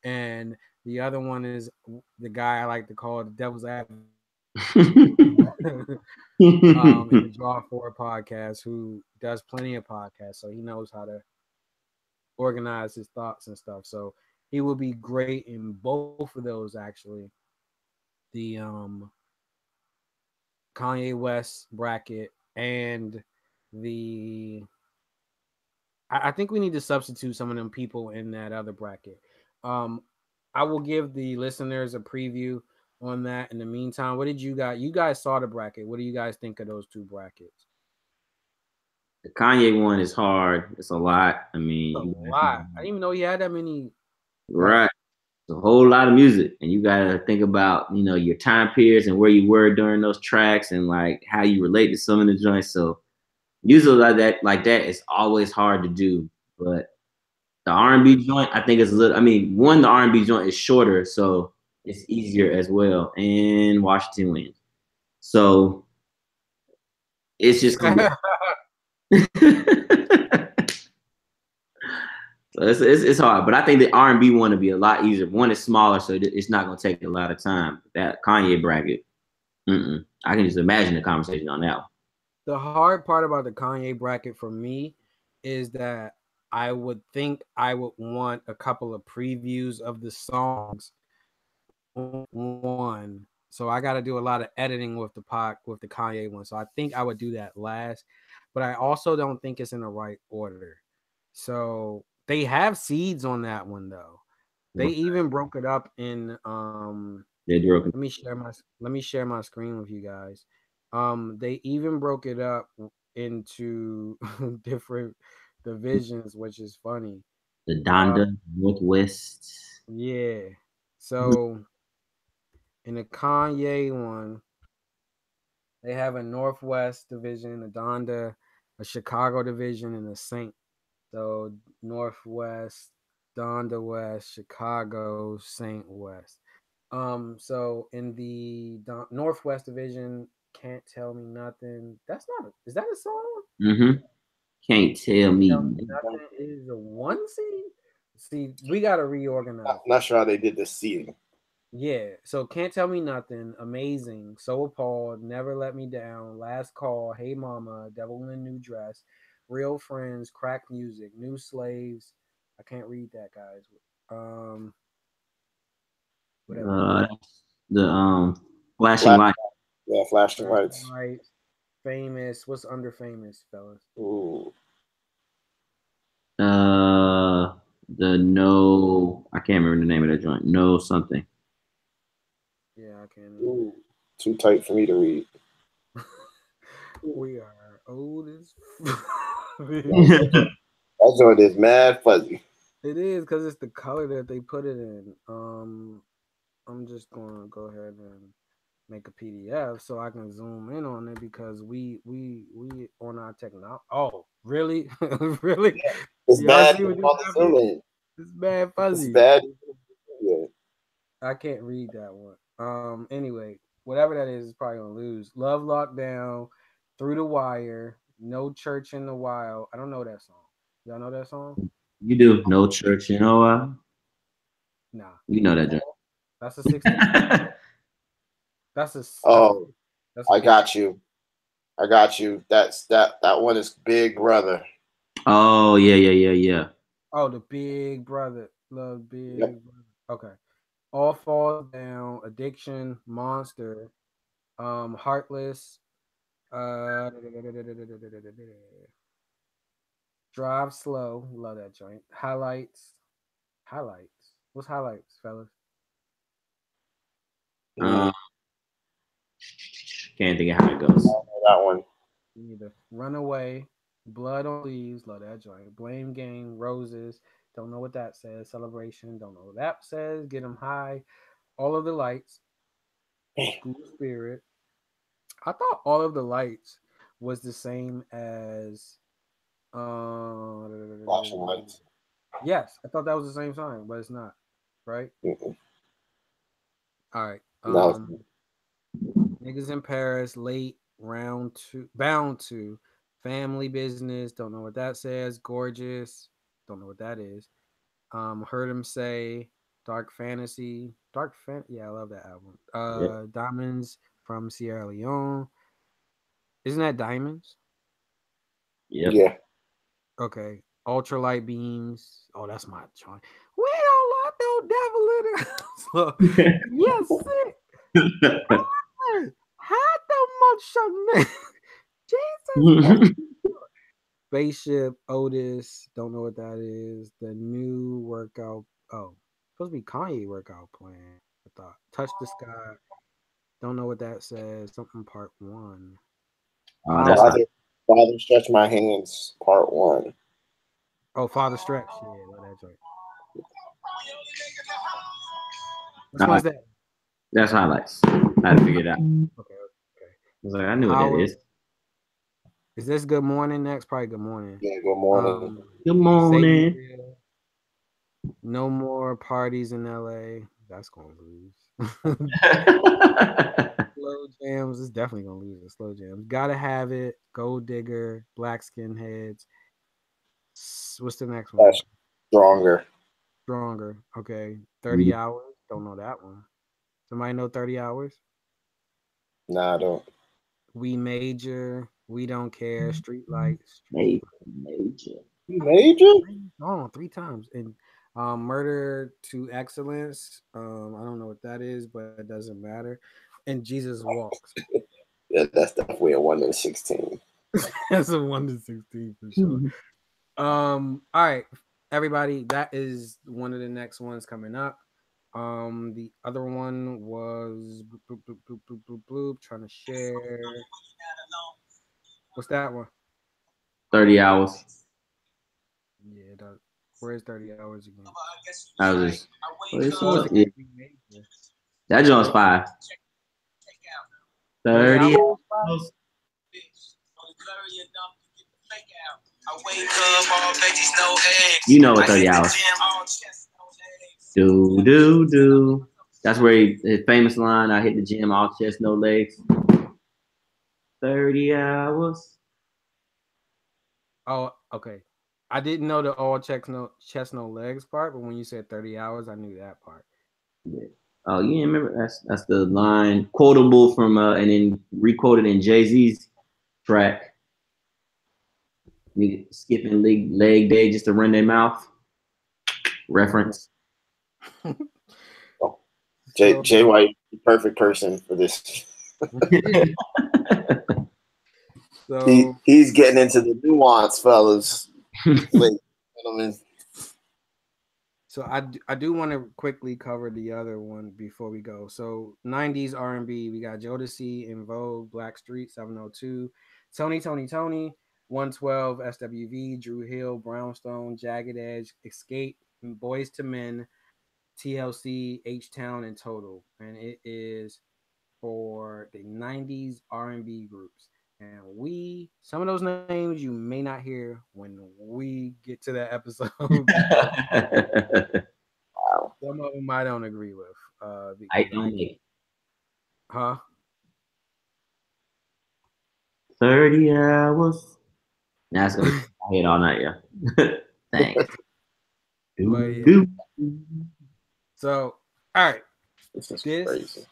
And the other one is the guy I like to call the Devil's Advocate. The Draw 4 podcast, who does plenty of podcasts, so he knows how to organize his thoughts and stuff. So he will be great in both of those, actually. The Kanye West bracket and the I think we need to substitute some of them people in that other bracket. I will give the listeners a preview on that. In the meantime, what did you guys? You guys saw the bracket. What do you guys think of those two brackets? The Kanye one is hard. It's a lot. I mean, a lot. I didn't even know he had that many. Right. It's a whole lot of music, and you got to think about, you know, your time periods and where you were during those tracks, and like how you relate to some of the joints. So music like that is always hard to do. But the R&B joint, I think is a little. I mean, the R&B joint is shorter, so it's easier as well. And Washington wins, so it's just gonna be. So it's hard, but I think the R&B one will be a lot easier. One is smaller, so it's not gonna take a lot of time. That Kanye bracket, I can just imagine the conversation on that one. The hard part about the Kanye bracket for me is that I would think I would want a couple of previews of the songs. One, so I got to do a lot of editing with the Kanye one. So I think I would do that last, but I also don't think it's in the right order. So they have seeds on that one though. They even broke it up in let me share my screen with you guys. They even broke it up into different divisions, which is funny. The Donda, Northwest. Yeah. So in the Kanye one, they have a Northwest division, a Donda, a Chicago division, and a Saint. So Northwest, Donda West, Chicago, Saint West. So in the Northwest division, Can't Tell Me Nothing. Is that a song? Can't Tell Me Nothing is a 1 seed. See, we gotta reorganize. I'm not sure how they did the seeding. Yeah, so Can't Tell Me Nothing, Amazing, So Appalled, Never Let Me Down, Last Call, Hey Mama, Devil in a New Dress, Real Friends, Crack Music, New Slaves. I can't read that, guys. Whatever. The Flashing Lights. Yeah, Flashing Lights. Famous. What's under Famous, fellas? Ooh. I can't remember the name of that joint. No something. Yeah, I can't. Ooh, too tight for me to read. We are old as That joint is mad fuzzy. It is because it's the color that they put it in. I'm just gonna go ahead and make a PDF so I can zoom in on it because we on our technology. Oh, really? Really? It's Y'all bad see what on just the zoom happened? in. It's bad It's fuzzy. bad. Yeah. I can't read that one. Anyway, whatever that is probably gonna lose. Love Lockdown, Through the Wire, No Church in the Wild. I don't know that song. Y'all know that song? You do no church, you know. Nah. You know that. That's a 60. That's a Oh, that's a I big. got you. I got you. That one is Big Brother. Oh yeah. Oh, the Big Brother. Love Yep. Big Brother. Okay. All Falls Down, Addiction, Monster, Heartless, uh Drive Slow, love that joint. Highlights. Highlights. What's highlights, fellas? Uh, can't think of how it goes. That one. Either Runaway, Blood on Leaves, love that joint. Blame Game, Roses, don't know what that says. Celebration, don't know what that says. Get 'em High, All of the Lights, School Spirit. I thought All of the Lights was the same as uh Flashing lights. yes, I thought that was the same song, but it's not, right? Mm-mm. All right. No. Niggas in Paris, Late, Round Two, Bound to, Family Business, don't know what that says. Gorgeous, don't know what that is. Heard Him Say, Yeah, I love that album. Yep. Diamonds from Sierra Leone. Isn't that Diamonds? Yep. Yeah. Okay. Ultralight Beams. Oh, that's my joint. We don't like no devil in it. So, yes, sick. Had the motion. Jesus. Spaceship, Otis. Don't know what that is. The new workout. Oh, supposed to be Kanye workout plan. I thought. Touch the Sky. Don't know what that says. Something part one. Oh, that's Power. not. Father Stretch My Hands, Part 1. Oh, Father Stretch. Yeah, love that joint. Which one's that? That's highlights. I had to figure it out. I Okay. was like, I knew what that Power. is. Is this Good Morning next? Probably Good Morning. Yeah, good morning. Good Say You morning. Feel. No More Parties in LA. That's gonna lose. Slow Jams is definitely gonna lose it. Slow Jams. Gotta Have It. Gold Digger. Black Skinheads. What's the next one? That's stronger. Stronger. Okay. 30 Hours. Don't know that one. Somebody know 30 Hours? Nah, I don't. We Major. We Don't Care. Street Lights. Major. Major? Oh, 3 times. And Murder to Excellence. I don't know what that is, but it doesn't matter. And Jesus Walks. Yeah, that's definitely a 1 in 16. That's a 1 to 16 for sure. All right, everybody. That is one of the next ones coming up. The other one was bloop, trying to share. What's that one? 30 hours. Yeah, where's 30 Hours again? I was just. Who was Yeah. it? That joint's 5. 30 hours. hours. You know what 30 hours. Do. That's where his famous line, I hit the gym, all chest, no legs. 30 hours. Oh, okay. I didn't know the all chest no legs part, but when you said 30 hours, I knew that part. Yeah. Oh, you remember that's the line quotable from and then requoted in Jay-Z's track. Skipping leg day just to run their mouth. Reference. Oh, Jay White, the perfect person for this. So He's getting into the nuance, fellas. Ladies and gentlemen. So I do want to quickly cover the other one before we go. So 90s R&B, we got Jodeci, In Vogue, Black Street, 702, Tony, 112, SWV, Drew Hill, Brownstone, Jagged Edge, Escape, Boys to Men, TLC, H-Town, and Total. And it is for the 90s R&B groups. And some of those names you may not hear when we get to that episode. Wow. Some of them I don't agree with. I don't make Huh? 30 hours. That's gonna be I hate all night, yeah. Thanks. But yeah. So, all right. This is crazy.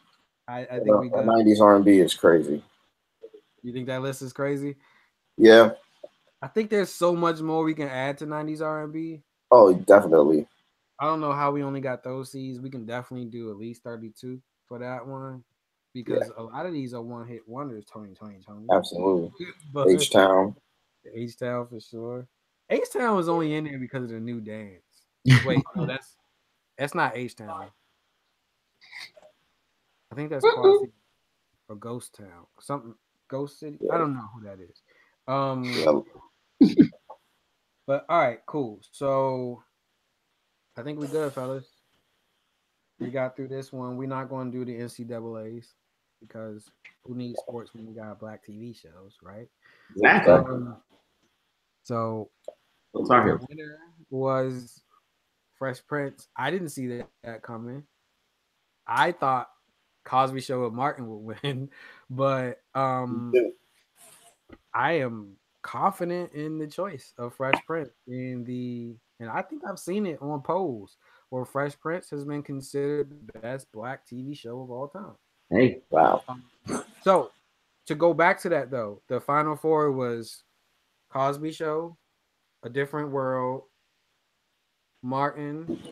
I think we got 90s R&B is crazy. You think that list is crazy? Yeah. I think there's so much more we can add to 90s R&B. Oh, definitely. I don't know how we only got those C's. We can definitely do at least 32 for that one because a lot of these are one-hit wonders. Tony. Absolutely. But H-Town. H-Town for sure. H-Town was only in there because of the new dance. Wait, no, that's not H-Town. I think that's Quasi or Ghost Town. Something Ghost City. I don't know who that is. But all right, cool. So I think we good, fellas. We got through this one. We're not going to do the NCAAs because who needs sports when we got black TV shows, right? Exactly. So the winner was Fresh Prince. I didn't see that coming. I thought Cosby Show with Martin would win, but I am confident in the choice of Fresh Prince and I think I've seen it on polls where Fresh Prince has been considered the best black TV show of all time. Hey, wow. So to go back to that though, the final four was Cosby Show, A Different World, Martin,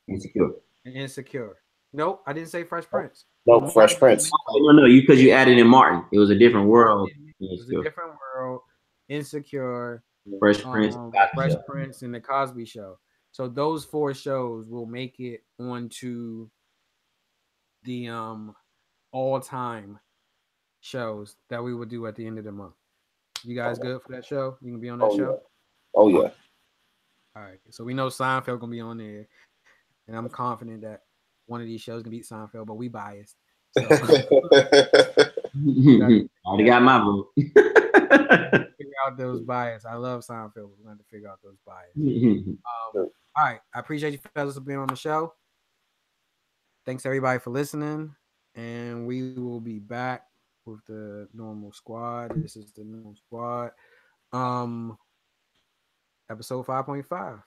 Insecure. and Insecure. Nope, I didn't say Fresh Prince. No, Fresh Prince. No, because you added in Martin. It was a different world. It was a different world. Insecure, Fresh Prince, Fresh Prince, and the Cosby Show. So those four shows will make it onto the all-time shows that we will do at the end of the month. You guys good for that show? You can be on that show? Yeah. Oh yeah. All right. So we know Seinfeld gonna be on there, and I'm confident that one of these shows gonna beat Seinfeld, but we biased. So already got my vote. Figure out those bias. I love Seinfeld. We're going to figure out those bias. All right. I appreciate you fellas for being on the show. Thanks everybody for listening. And we will be back with the normal squad. This is the normal squad. Episode 5.5.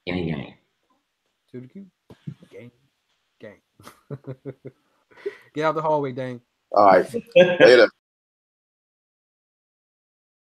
Gang. To the Q. Gang. Get out the hallway, Dane. All right. Later.